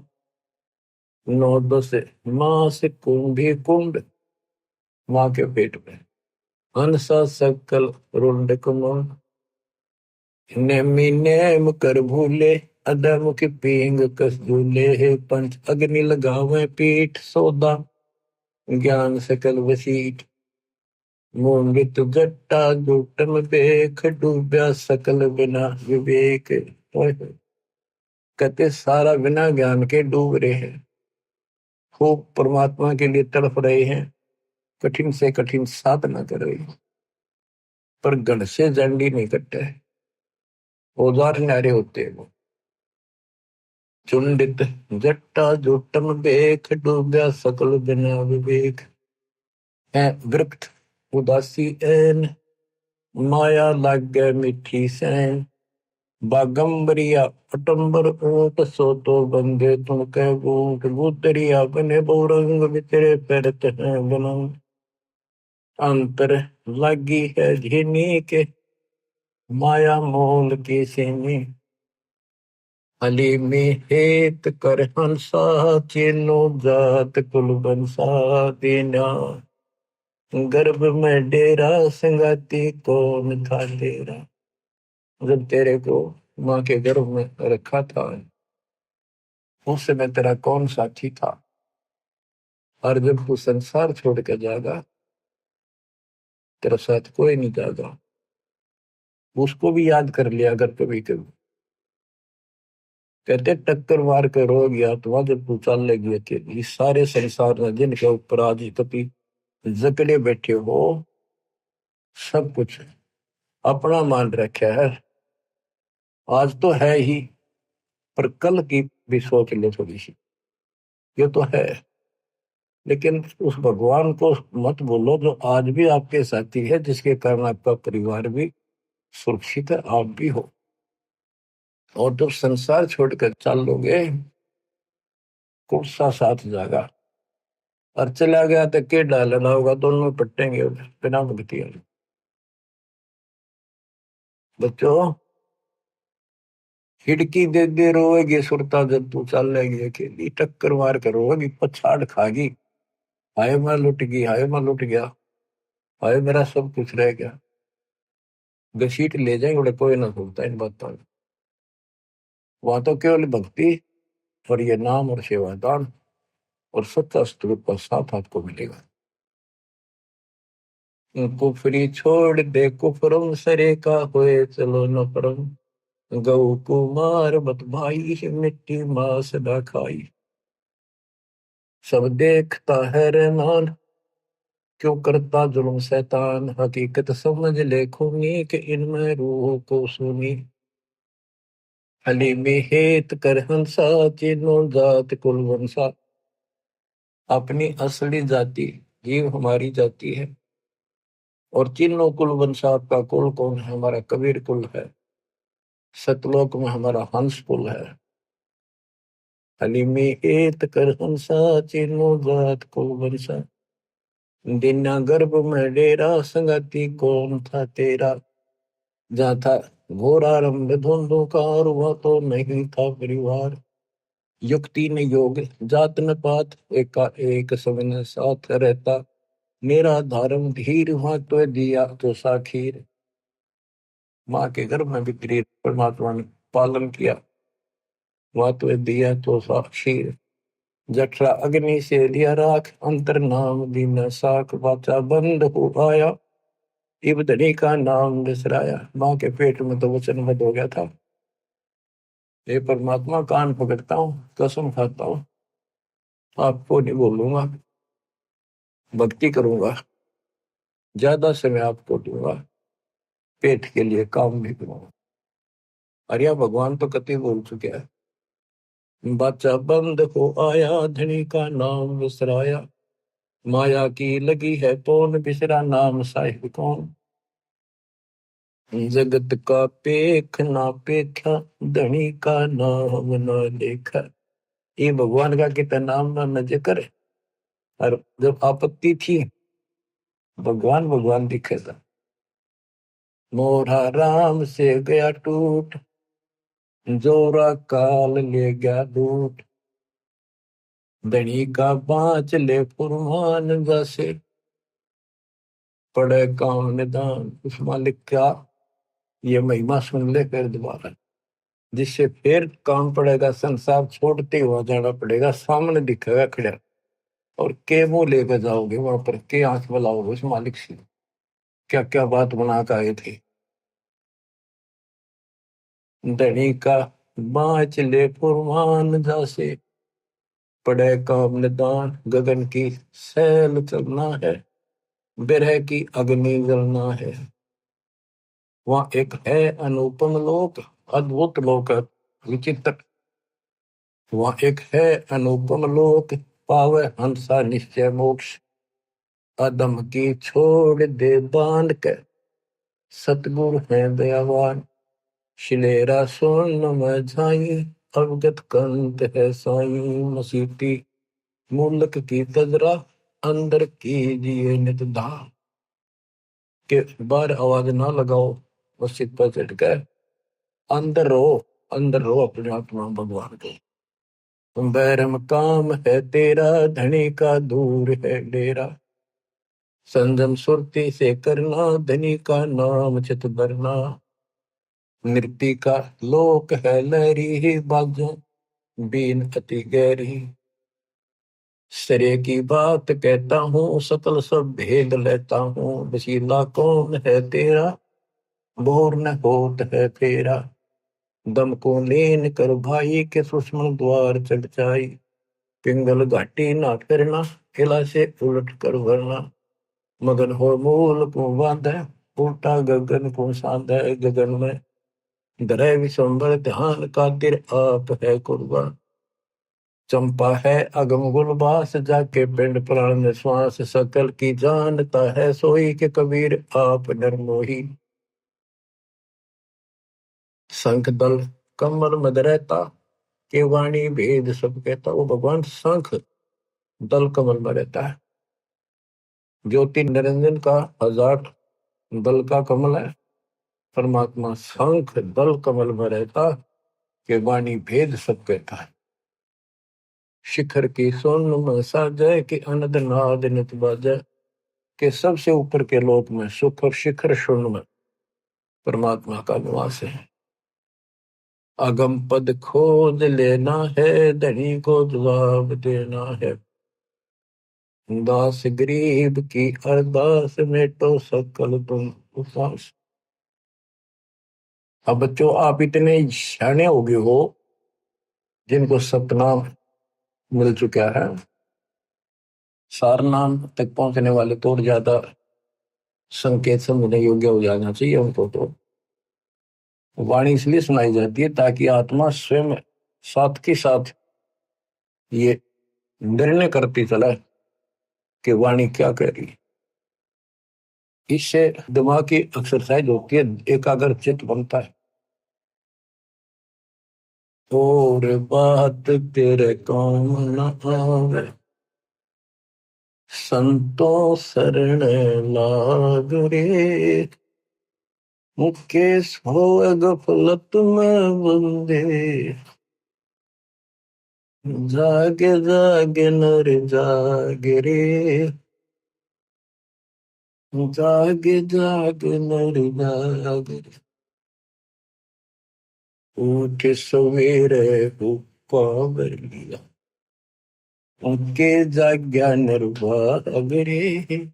9 10 माँ से कुंभी कुंड, माँ के पेट में। हंसा सकल रुंड कुमन, नेमी नेम कर भूले। अधम की पींग कस झूले, है पंच अग्नि लगावे पीठ। सौदा ज्ञान सकल वसीठ, मोंगित जट्टा जुटम बेख। डूब्या सकल बिना विवेक। कहते सारा बिना ज्ञान के डूब रहे हैं, खूब परमात्मा के लिए तड़प रहे हैं, कठिन से कठिन साधना कर रहे हैं, पर गढ़ से जंडी नहीं कटते, औजार न्यारे होते हैं वो। चुंडित जट्टा जुटम बेख, डूब्या सकल बिना विवेक। है विरक्त उदासी ऐन, माया लागे मिठी सैन। बागंबरिया अटंबर ऊट, सो तो बंदे तुम कह बूट। बूतरिया बने बहुरंग, बितरे पैरत हैं बनंग। अंतर लगी है झिनी के, माया मोल की सीनी। अली में हेत कर हंसा, चीनो जात कुल बंसा। दीना गर्भ में डेरा, संगाती कौन था तेरा। जब तेरे को माँ के गर्भ में रखा था, उस समय तेरा कौन साथी था। और जब तू संसार छोड़ कर जाएगा, तेरा साथ कोई नहीं जागा। उसको भी याद कर लिया अगर कभी कभी। कहते टक्कर मार कर रो गया तो वहां जब तू चल लगी अकेली, इस सारे संसार में जिनके ऊपर आज कभी जकड़े बैठे हो, सब कुछ अपना मान रखा है। आज तो है ही, पर कल की भी सोच ले थोड़ी सी। ये तो है, लेकिन उस भगवान को मत बोलो जो आज भी आपके साथी है, जिसके कारण आपका परिवार भी सुरक्षित है, आप भी हो। और जब संसार छोड़कर चल लोगे, कौन सा साथ जागा। और चला गया तो के डालना होगा, दोनों पट्टेंगे बिना भक्ति वाले। बच्चों, खिड़की दे दे रोएगी सुरता जब तू चल लेगी अकेली, टक्कर मार कर रोएगी पछाड़ खागी। हाय मैं लुट गई, हाय मैं लुट गया, हाय मेरा सब कुछ रह गया। घसीट ले जाएंगे बड़े, कोई ना भूलता इन बातों में। वहां तो केवल भक्ति और ये नाम और सेवादान और सच्चा स्वरूप का साथ आपको मिलेगा। कुफरी छोड़ दे कुफरम सरे का होए चलो न परम, गौ कुमार मत भाई मिट्टी मास न खाई। सब देखता है रहमान, क्यों करता जुल्म शैतान, हकीकत समझ ले खूनी कि इनमें रूह को सुनी। हली में हेत कर हंसा, चिन्नो जात कुल वंशा। अपनी असली जाति जीव हमारी जाति है, और चिन्नो कुल वंशा। आपका कुल कौन है? हमारा कबीर कुल है। सतलोक में हमारा हंस कुल है। हली में हेत कर हंसा, चिन्नो जात कुल वंशा। दिना गर्भ में डेरा, संगति कौन था तेरा। जहाँ था घोर आरंभ धुंधुकार, हुआ तो नहीं था परिवार। युक्ति न योग जात न पात, एका एक सबने साथ रहता। मेरा धारम धीर, वहां तो दिया तो साखीर। माँ के गर्भ में भी धीर परमात्मा ने पालन किया, वहां तो दिया तो साक्षीर। जठरा अग्नि से लिया राख, अंतर नाम दीन साख। वाचा बंद हो आया, इब धनी का नाम बिसराया। माँ के पेट में तो वचन बंद हो गया था। हे परमात्मा, कान पकड़ता हूँ, कसम खाता हूँ, आपको नहीं बोलूंगा, भक्ति करूंगा, ज्यादा समय आपको दूंगा, पेट के लिए काम भी करूंगा। अरे भगवान तो कति बोल चुके हैं। बच्चा बंद हो आया, धनी का नाम बिसराया। माया की लगी है कौन, बिसरा नाम साहिब कौन। जगत का पेख ना पेखा, धनी का नाम ना देखा। ये भगवान का कितना नाम ना न जिक्र। और जब आपत्ति थी, भगवान भगवान दिखे था। मोरा राम से गया टूट, जोरा काल ले गया लूट। धनी का बाँच ले फुरमान, जैसे पड़े काम निदान। उस मालिक का ये महिमा सुन ले फिर दोबारा, जिससे फिर काम पड़ेगा, संसार छोड़ते हुआ जाना पड़ेगा, सामने दिखेगा खड़ा। और के मुंह लेकर जाओगे वहां पर, के आंख बुलाओगे उस मालिक से, क्या क्या बात बना कर आए थे। धनी का बाँच ले फुरमान, जैसे पड़े काम निदान। गगन की सैल चलना है, बिरह की अग्नि जलना है। वहां एक है अनुपम लोक, अद्भुत लोक, विचित्र। वहां एक है अनुपम लोक, पावे हंसा निश्चय मोक्ष। अदम की छोड़ दे बांध के, सतगुरु है दयावान। शिलेरा स्वर्ण में झाई, अवगत कंत है साई। मसीती मूलक की तजरा, अंदर कीजिए नित धाम। के बाहर आवाज ना लगाओ, मस्जिद पर चढ़ कर अंदर रहो, अंदर रहो अपने आत्मा भगवान के। बैरम काम है तेरा, धनी का दूर है डेरा। संजम सुरती से करना, धनी का नाम चित भरना। नृत्य का लोक है लहरी, बाजों बीन अति गहरी। सरे की बात कहता हूँ, सकल सब भेद लेता हूँ। वसीला कौन है तेरा, भोर न होत है फेरा। दम को लेन कर भाई, के सुषमन द्वार चढ़ जाई। पिंगल घाटी ना फिरना, किला से उलट कर वरना। मगन हो मूल को बांधे, उल्टा गगन को साधे। गगन में धरे विश्वम्बर ध्यान, खातिर आप है कुर्बान। चंपा है अगम गुलबास, जाके पिंड प्राण श्वास। सकल की जानता है सोई, के कबीर आप निर्मोही। शंख दल कमल मद रहता, के वाणी भेद सब कहता। वो भगवान शंख दल कमल में रहता है। ज्योति निरंजन का हजार दल का कमल है। परमात्मा शंख दल कमल में रहता, के वाणी भेद सब कहता है। शिखर की सोन में साजय, के अनद नाद नित बाजय। के सबसे ऊपर के लोक में सुख और शिखर शून्य में परमात्मा का निवास है। अगम पद खोज लेना है, धनी को जवाब देना है। दास गरीब की अरदास में तो सकल तुम उपास। अब बच्चों, आप इतने सियाने हो गए हो, जिनको सतनाम मिल चुका है। सारनाम तक पहुंचने वाले तो और ज्यादा संकेत समझने योग्य हो जाना चाहिए उनको। तो वाणी इसलिए सुनाई जाती है ताकि आत्मा स्वयं साथ के साथ ये निर्णय करती चला कि वाणी क्या कह रही है। इससे दिमाग की एक्सरसाइज होती है, एकाग्र चित्त बनता है। और बात तेरे काम न आवे, संतों शरण लाग रे। मुकेश हो गफलत में बंदे, जागे जागे नर जागे रे। जागे जागे नर जागे रे। उठ सवेरे हुक्का लिया, उनके जाग्या निर्वाग रे।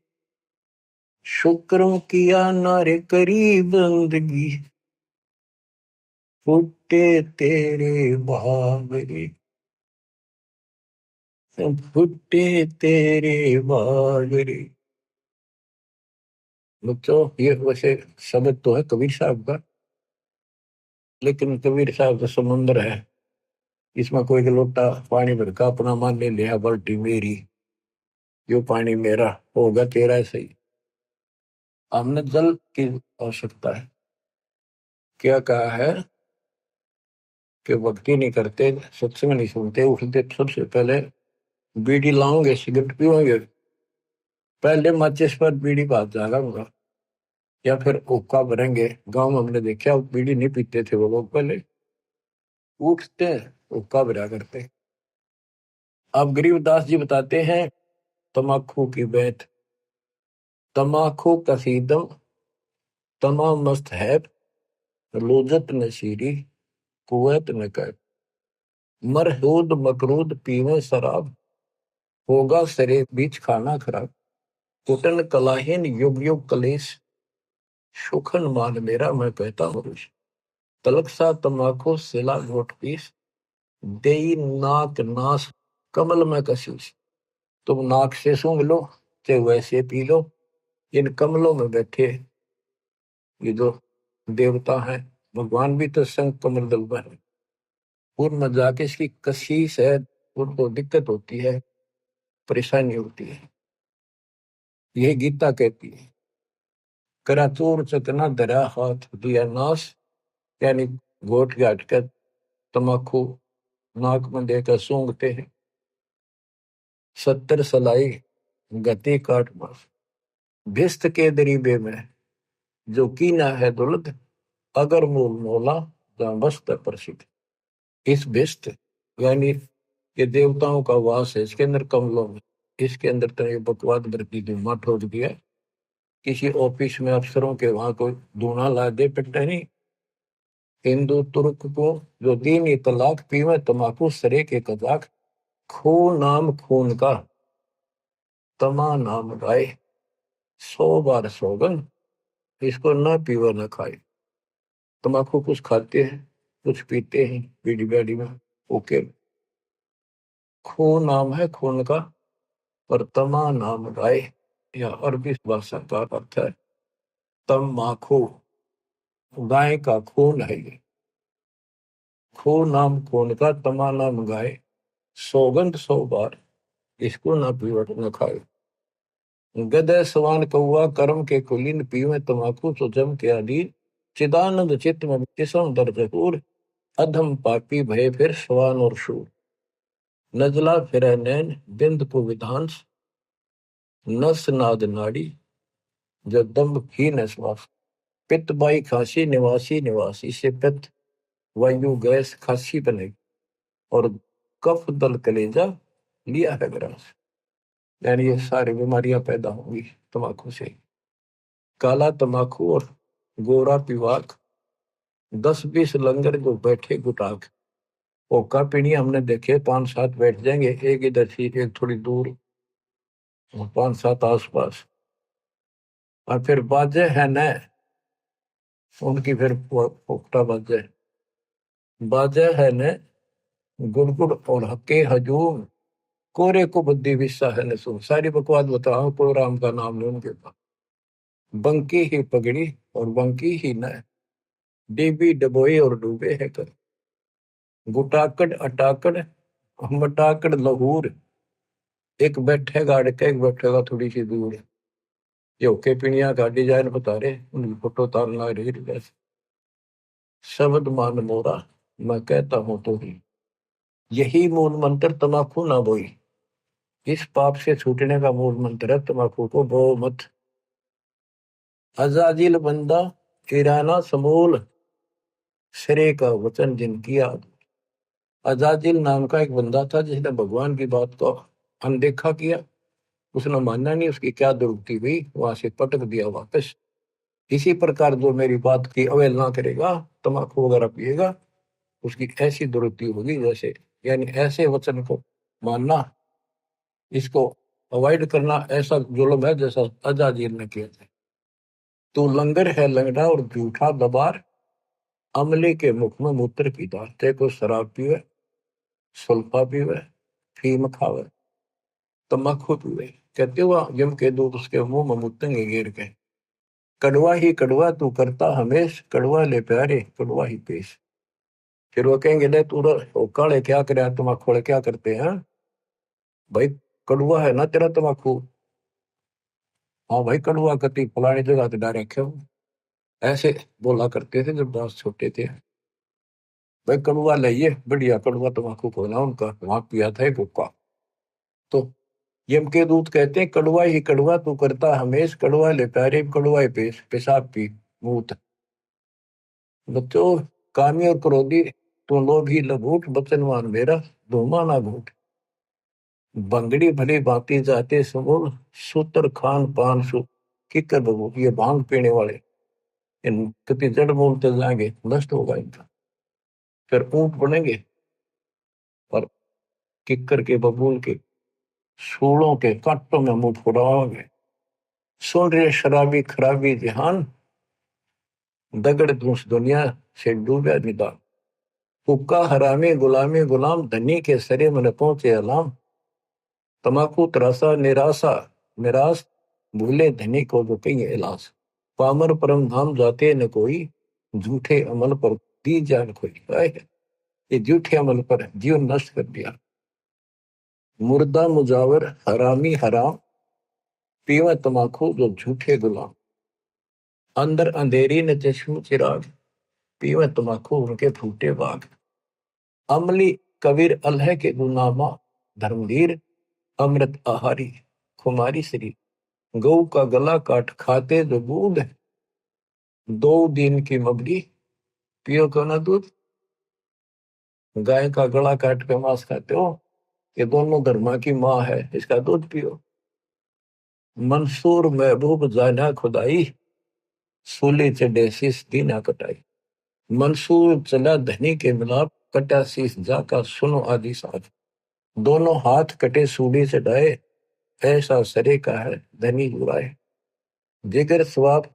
शुक्रों किया नारे करी बंदगी, फुटे तेरे भाग रे। फुटे तेरे भाग रे। बच्चों, ये वैसे शब्द तो है कबीर साहब का, लेकिन कबीर साहब तो समुद्र है। इसमें कोई का लोटा पानी भर का अपना मान ले लिया, बाल्टी मेरी, यो पानी मेरा होगा तेरा सही। हमने जल की आवश्यकता है। क्या कहा है कि भक्ति नहीं करते, सत्संग नहीं सुनते, उठते सबसे पहले बीड़ी लाओगे, सिगरेट पीओगे, पहले माचिस पर बीड़ी बात जाएगा उनका, या फिर हुक्का भरेंगे। गांव में हमने देखा बीड़ी नहीं पीते थे वो लोग, पहले उठते हुक्का भरा करते। अब गरीबदास जी बताते हैं तमाकू की बैत। तमाकू कसीदम तमाम मस्त है, लुजत नशीरी कुवैत न कर। मरहूद मकरूद पीवे शराब, होगा सरे बीच खाना खराब। कुटन कलाहीन युग युग कलेश, सुखन मान मेरा मैं कहता हूँ। तलक सा तमाकू सिला घोट पीस, देई नाक नास कमल में कशीस। तुम नाक से सूंघ लो, चाहे वैसे पी लो। इन कमलों में बैठे ये जो देवता हैं, भगवान भी तो संग कमल दल में है। उनमें जाके इसकी कशीस है, उनको दिक्कत होती है, परेशानी होती है। यही गीता कहती है। कराचूर चकना धरा हाथ दिया नाश, यानी घोट घाट कर तमाकू नाक में देकर सूंघते हैं। 70 सलाई गति काट मास, भिस्त के दरीबे में जो कीना है दुलद। अगर मूल मोला जहाँ बस्त प्रसिद्ध। इस भिस्त यानी ये देवताओं का वास है, इसके अंदर कमलों में, इसके अंदर तो ये बकवाद वृत्ति धुआं ठोक दिया। किसी ऑफिस में अफसरों के वहां कोई धूना ला दे पिटने नहीं। हिंदू तुर्क को जो 3 तलाक पीवे तमाकू सरे के कजाक। खून नाम खून का तमा नाम गाए 100 बार सौगंध, इसको न पीवा न खाए। तम्बाकू कुछ खाते हैं, कुछ पीते हैं बीड़ी बैड़ी में, ओके। खून नाम है खून का, पर तमा नाम गाए, या अरबी भाषा का अर्थ है तम्बाकू, गाय का खून है ये। खून नाम खून का, तमा नाम गाए, सौगंध 100 बार, इसको ना पीवट न खाए। गदय सवान कौआ कर्म के कुलीन, पीवे तम्बाकू तो जम के अधीन। चिदानंद चित्त में किसम दर्द पूर, अधम पापी भय फिर सवान और शूर। नजला फिर नैन बिंद को विधांस, नस नाद नाड़ी जो दम्भ ही न श्वास। पित्त बाई खांसी निवासी निवासी, से पित्त वायु गैस खांसी बनेगी, और कफ दल कलेजा लिया है ग्रास। यानी ये सारी बीमारियां पैदा होंगी तम्बाकू से। काला तम्बाकू और गोरा पिवाक, 10-20 लंगर जो बैठे गुटाक। ओका पीढ़ी हमने देखे 5-7 बैठ जाएंगे, एक इधर थी एक थोड़ी दूर, 5-7 आसपास, और फिर बाजे है न उनकी, फिर पोखटा बाजे बाजे है न गुड़गुड़ और हके हजूम, कोरे को बुद्धि विस्सा है न सुन। सारी बकवाद बताओ, कोई राम का नाम नहीं उनके पास। बंकी ही पगड़ी और बंकी ही न, डीबी डबोई और डूबे है कर। गुटाकड़ अटाकड़ मटाकड़ लहूर, एक बैठेगा अड़के एक बैठेगा थोड़ी सी दूर। ये ओके पिनिया का डिजाइन बता रहे, उनकी फोटो तारना रही वैसे। शब्द मान मोरा मैं कहता हूं तो ही, यही मूल मंत्र तम्बाकू ना बोई। इस पाप से छूटने का मूल मंत्र है तम्बाकू को बो मत। अजाजिल बंदा किराना समूल, सिरे का वचन जिनकी याद। अजाजिल नाम का एक बंदा था जिसने भगवान की बात को अनदेखा किया, उसने माना नहीं, उसकी क्या दुर्गति हुई, वहां से पटक दिया वापस। इसी प्रकार जो मेरी बात की अवहेलना करेगा, तम्बाकू वगैरह पिएगा, उसकी ऐसी दुर्गति होगी जैसे, यानी ऐसे वचन को मानना, इसको अवॉइड करना ऐसा जुल्म है जैसा अजाजिल ने किया था। तू लंगर है लंगड़ा और झूठा दबार, अमले के मुख में मूत्र की दार। तेको शराब पीवे, सुल्फा पीवे, फीम खावे, तम्बाकू पीवे, कहते हुआ यम के दूत उसके मुंह में मुतेंगे गिर के। कड़वा ही कड़वा तू करता हमेश, कड़वा ले प्यारे कड़वा ही पेश। फिर वो कहेंगे ले तू काले क्या करे, तम्बाकू क्या करते हैं भाई, कड़वा है ना तेरा तम्बाकू। हाँ भाई कड़वा कति फलानी जगह से डाल रखे हो, ऐसे बोला करते थे जब दास छोटे थे। भाई कड़वा लाइए, बढ़िया कड़वा तम्बाकू खोला उनका, वहां पिया था एक हुक्का। तो यम के दूत कहते हैं कड़वा ही कड़वा तू करता हमेश, कड़वा ले प्यारे कड़वा ही पेश, पेशाब पी मूत। बच्चों कामी और क्रोधी तू लोभी लघूट, बचनवान मेरा धूमा ना घूट। बंगड़ी भली भांति जाते समूल, सूत्र खान पान सु किकर बबू। ये भांग पीने वाले इन कति जड़ मूलते जाएंगे, नष्ट होगा इनका। फिर ऊंट बनेंगे और किक्कर के बबूल के सूलों के कांटों में मुंह फुड़ाओगे। सुन रहे शराबी खराबी जहान, दगड़ दूस दुनिया से डूबे निदान। हुक्का हरामी गुलामी गुलाम, धनी के सरे मन पहुंचे अलाम। तम्बाकू त्रासा निराशा निराश, भूले धनी को जो कहीं इलाज। पामर परम धाम जाते न कोई, झूठे अमल पर दी जान खोई। ये झूठे अमल पर जीवन नष्ट कर दिया। मुर्दा मुजावर हरामी हराम, पीवा तम्बाकू जो झूठे गुलाम। अंदर अंधेरी न चश्म चिराग, पीवा तम्बाकू उनके फूटे बाग। अमली कबीर अल्लाह के गुनामा, धर्मधीर अमृत आहारी खुमारी श्री। गऊ का गला काट खाते जो दूध, 2 दिन की मबरी पियो क्यों ना दूध। गाय का गला काट के मांस खाते हो, ये दोनों धर्मा की माँ है, इसका दूध पियो। मंसूर महबूब जाना खुदाई, सूली चढ़े शीस दीना कटाई। मंसूर चला धनी के मिलाप, कटा शीस जाका सुनो आदि साथ। दोनों हाथ कटे सूली चढ़ाए, ऐसा सरे का है धनी बुराए, जिगर स्वाब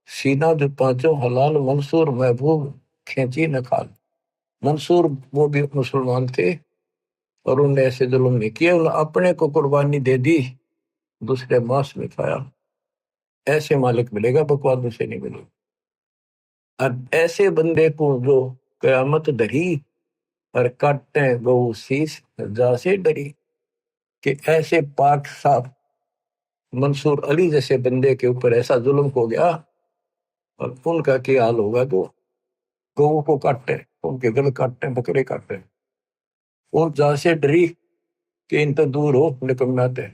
सीना जो पांचों हलाल, मंसूर महबूब खींची न खाल। मंसूर वो भी मुसलमान थे और उन्होंने ऐसे जुल्म नहीं किए, उन्होंने अपने को कुर्बानी दे दी, दूसरे मांस में खाया। ऐसे मालिक मिलेगा, बकवाद से नहीं मिलेगा। और ऐसे बंदे को जो कयामत डरी और काटे गौ शीश जा से डरी, कि ऐसे पाक साहब मंसूर अली जैसे बंदे के ऊपर ऐसा जुल्म हो गया, और उनका क्या हाल होगा। तो गौ को काटे, उनके गल काटे, बकरे काटे, और जा से डरी कि इन तो दूर हो निकम्माते।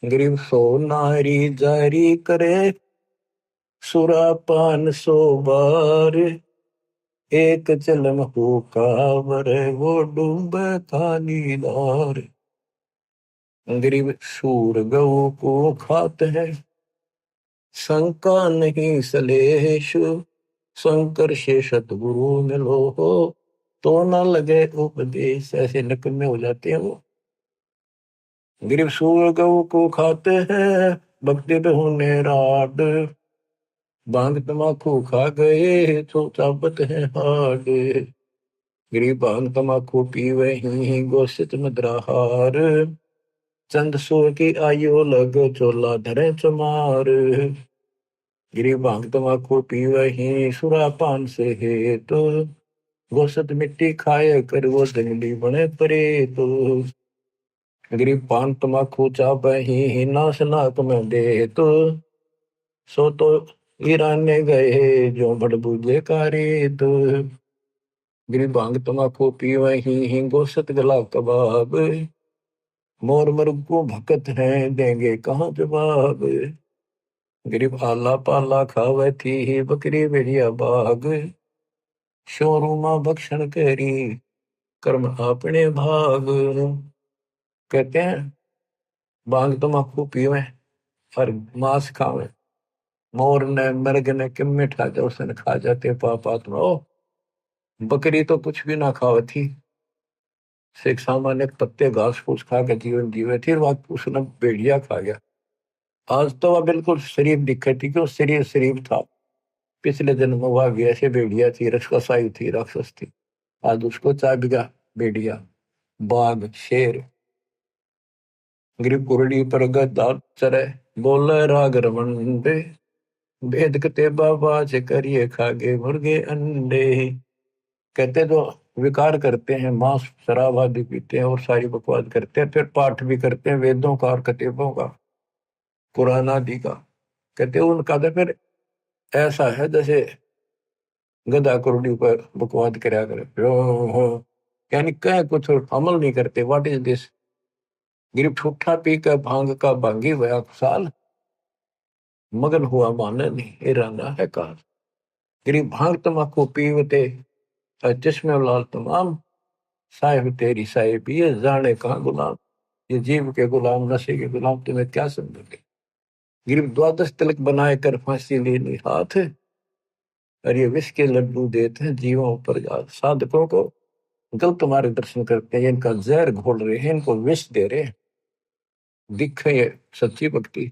गरीब सो नारी जारी करे, सुरापान 100 बार, एक चलम हो कावर, वो डूब थालीदार। गरीब सूर गऊ को खात है, शंका नहीं सलेश, शंकर से सतगुरु मिलो हो, तो न लगे उपदेश। ऐसे नकम्मे हो जाते हैं वो। गरीब सूर गऊ को खाते हैं, भक्ति होने राड, भांग तमाकू खा गए तो चाबत है हाड। गरीब भांग तमाकू पीवे ही गोश्त मदराहार, चंद सो की आयु लग चोला धरे चमार। गरीब भांग तमाकू पीवे ही सुरापान से है तो, गोश्त मिट्टी खाए कर वो जंगली बने परे तो। गरीब पान तमाकू चाबे ही नाश नाक में दे तो, सो तो ईराने गए जो बड़बूजे कारे तो। गरीब भांग तमाकू पीवे ही गोश्त गला कबाब, मोर मर्ग को भकत है देंगे कहाँ जवाब। गरीब आला पाला खावे थी ही बकरी भेड़िया बाग, शोरूमा भक्षण करी कर्म अपने भाग। कहते हैं भांग तमाकू पीवे और मांस खावे, मोर ने मर्ग ने किम में ठा जा उसने खा जाते पाप आत्मा। ओ बकरी तो कुछ भी ना खावे थी, एक सामान्य पत्ते घास फूस खा के जीवन जीवे थी, उसने भेड़िया खा गया। आज तो वह बिल्कुल शरीफ दिखे थी, क्यों शरीर शरीफ था। पिछले जन्म में वह भी ऐसे भेड़िया थी, रक्षसाई थी, राक्षस थी। आज उसको चाह बिगा भेड़िया, बाघ, शेर। गरीब कुरड़ी पर गद्दा चरे, बोले राग रमंडे, भेद कते बाबा से करिए खागे मुर्गे अंडे। कहते तो विकार करते हैं, मांस शराब आदि पीते हैं और सारी बकवाद करते हैं, फिर पाठ भी करते हैं वेदों का और कतेबों का, कुरान आदि का। कहते हैं उनका तो फिर ऐसा है जैसे गधा कुरडी पर बकवाद कराया करे, यानी कह कुछ और अमल नहीं करते। What is this. गिरफ्त ठूठा पी कर भांग का भांगी हुआ साल, मगन हुआ माने नहीं इराना है काल। गिरी भांग तमाकू पीवते चश्मे लाल तमाम, साहिब तेरी साहिब ये जाने कहाँ गुलाम। ये जीव के गुलाम, नशे के गुलाम, तुम्हें क्या समझोगे। गिरी द्वादश तिलक बनाए कर फांसी ले ली हाथ, और ये विष के लड्डू देते हैं जीवों पर याद। साधकों को गलत मार्गदर्शन करते हैं, इनका जहर घोल रहे हैं, इनको विष दे रहे हैं। दिखे ये सच्ची भक्ति।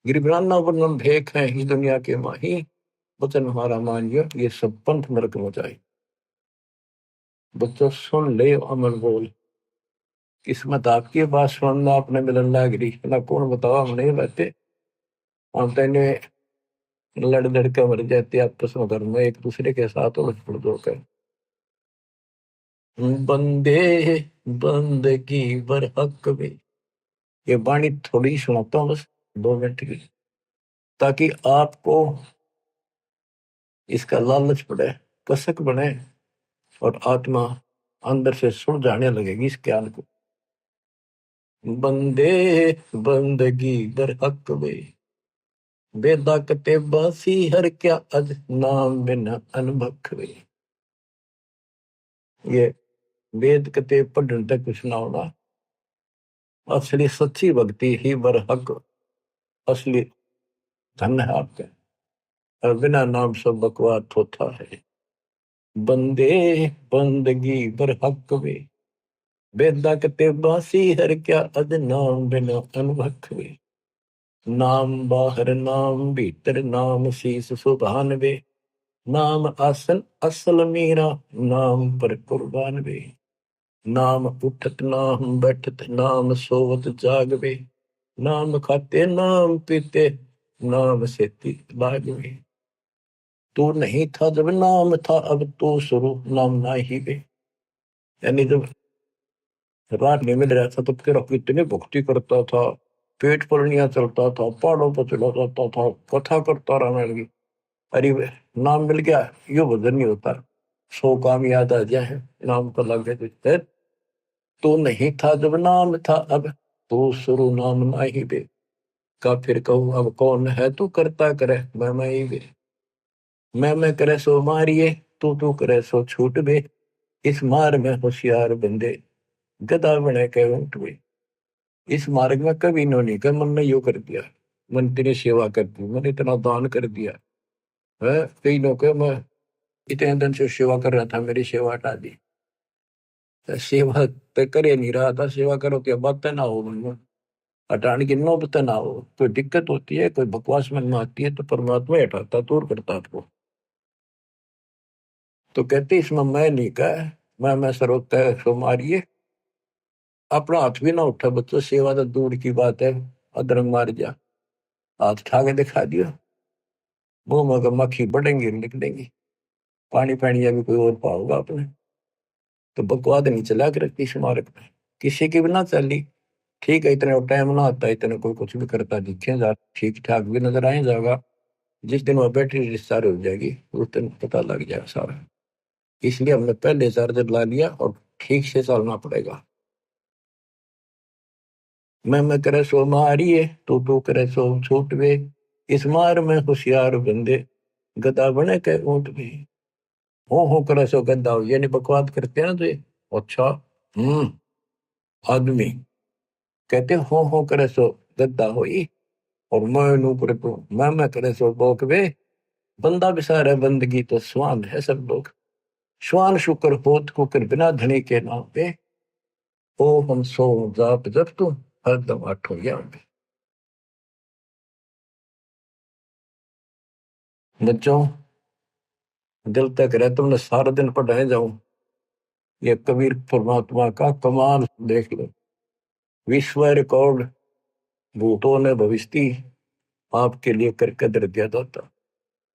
गिरिब्राना वर्णन भेक है इस दुनिया के माही, वचन हमारा मानियो ये सब पंथ नरक में जाए। बच्चों सुन ले अमर बोल, किस्मत आपकी बात सुनना अपने मिलन लागरी ना, कौन बताओ हम नहीं रहते। हम तेने लड़ लड़ कर मर जाते आपस में, घर में एक दूसरे के साथ उलझ पड़ होकर। बंदे बंदगी बर हक में, ये वाणी थोड़ी सुनाता हूँ बस 2 मिनट की, ताकि आपको इसका लालच पड़े, कसक बने, और आत्मा अंदर से सुन जाने लगेगी इस ज्ञान को। बंदे बंदगी बर हक में, बेदा कते बासी हर क्या अज नाम बिना अनभक में। ये वेद कते पढ़ने तक कुछ ना होना, असली सच्ची भक्ति ही बर हक, असली धन है आपके, और बिना नाम सब बकवाद होता है। बंदे बंदगी बर हक में, बेदा कते बासी हर क्या अद नाम बिना अनभख वे। नाम बाहर नाम भीतर नाम शीस सुभान वे। नाम आसन असल मीरा नाम पर कुर्बान वे। नाम उठत नाम बैठत नाम सोवत जागवे। नाम खाते नाम पीते नाम सेती लागवे। तू नहीं था जब नाम था अब तो स्वरूप नाम ना ही वे। यानी जब रात नहीं मिल रहा था तब तेरा कितने भक्ति करता था, पेट पुरनिया चलता था, पहाड़ों पर चला जाता था, कथा करता रहने लगी। अरे नाम मिल गया यो भजन नहीं होता, 100 काम याद आ जाए नाम को लग गए। तो नहीं था जब नाम था अब तो शुरू नाम ना ही बे। का फिर कहूँ अब कौन है तू करता करे मैं ही बे। मैं करे सो मारिए तू करे सो छूट बे। इस मार में होशियार बंदे गदा बने के ऊंट बे। इस मार्ग में कभी इन्होंने कहा मन ने यो कर दिया, मन तेरी सेवा कर दी, मैंने इतना दान कर दिया है। कई लोग मैं इतने दिन से सेवा कर रहा था, मेरी सेवा हटा दी। सेवा तो करे नहीं रहा था, सेवा करो क्या बात ना हो मन में, हटाने की नौबत ना हो। कोई दिक्कत होती है, कोई बकवास मन में आती है तो परमात्मा ही हटाता, दूर करता आपको। तो कहते इसमें मैं नहीं कहा, मैं सर्वोत्ता सो मारिए। अपना हाथ भी ना उठा बच्चों, सेवा तो दूर की बात है, अदरंग मार जा, हाथ उठा के दिखा दिया, मुंह में अगर मक्खी बढ़ेंगी लिख देंगी, पानी पानी या भी कोई और पाओगा आपने। तो बकवाद नहीं चला कर किस मार्ग में, किसी की भी ना चली। ठीक है, इतने टाइम ना आता, इतने कोई कुछ भी करता दिखे जा, ठीक ठाक भी नजर आए जाएगा। जिस दिन वो बैटरी डिस्चार्ज हो जाएगी उस दिन पता लग जाएगा सारा। इसलिए हमने पहले चार्जर ला लिया और ठीक से चलना पड़ेगा। मैं करे सो मारिए तू करे सो छूट वे। इस मार में होशियार बंदे गदा बने के ऊंट भी। हो करे सो गद्दा हो, यानी बकवाद करते हैं ना तो ये, अच्छा आदमी कहते हो करे सो गद्दा होई। और मैं नू करे तो मैं करे सो बोक वे। बंदा बिसार है बंदगी तो स्वान है सब लोग। श्वान शुक्र होत कुकर बिना धनी के नाम पे। ओ हम सो जाप जब तुम हरदम आठों याम पे। बच्चों दिल तक रहे तुमने सारा दिन पढ़ाए जाऊं, ये कबीर परमात्मा का कमाल देख लो। विश्व रिकॉर्ड भूतों ने भविष्य आपके लिए करके दर दिया जाता।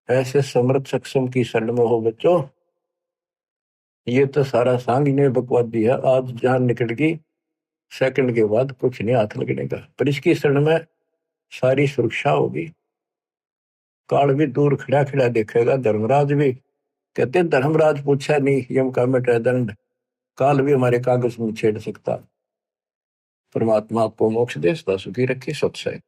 ऐसे समर्थ सक्षम की शरण में हो बच्चों। ये तो सारा सांग ने बकवाद दिया, आज जान निकल गई, सेकंड के बाद कुछ नहीं हाथ लगने का, पर इसकी शरण में सारी सुरक्षा होगी। काल भी दूर खड़ा खड़ा देखेगा, धर्मराज भी कहते धर्मराज पूछा नहीं यम का मिटे दंड, काल भी हमारे कागज में छेड़ सकता। परमात्मा आपको मोक्ष दे, सदा सुखी रखे, सत्संग।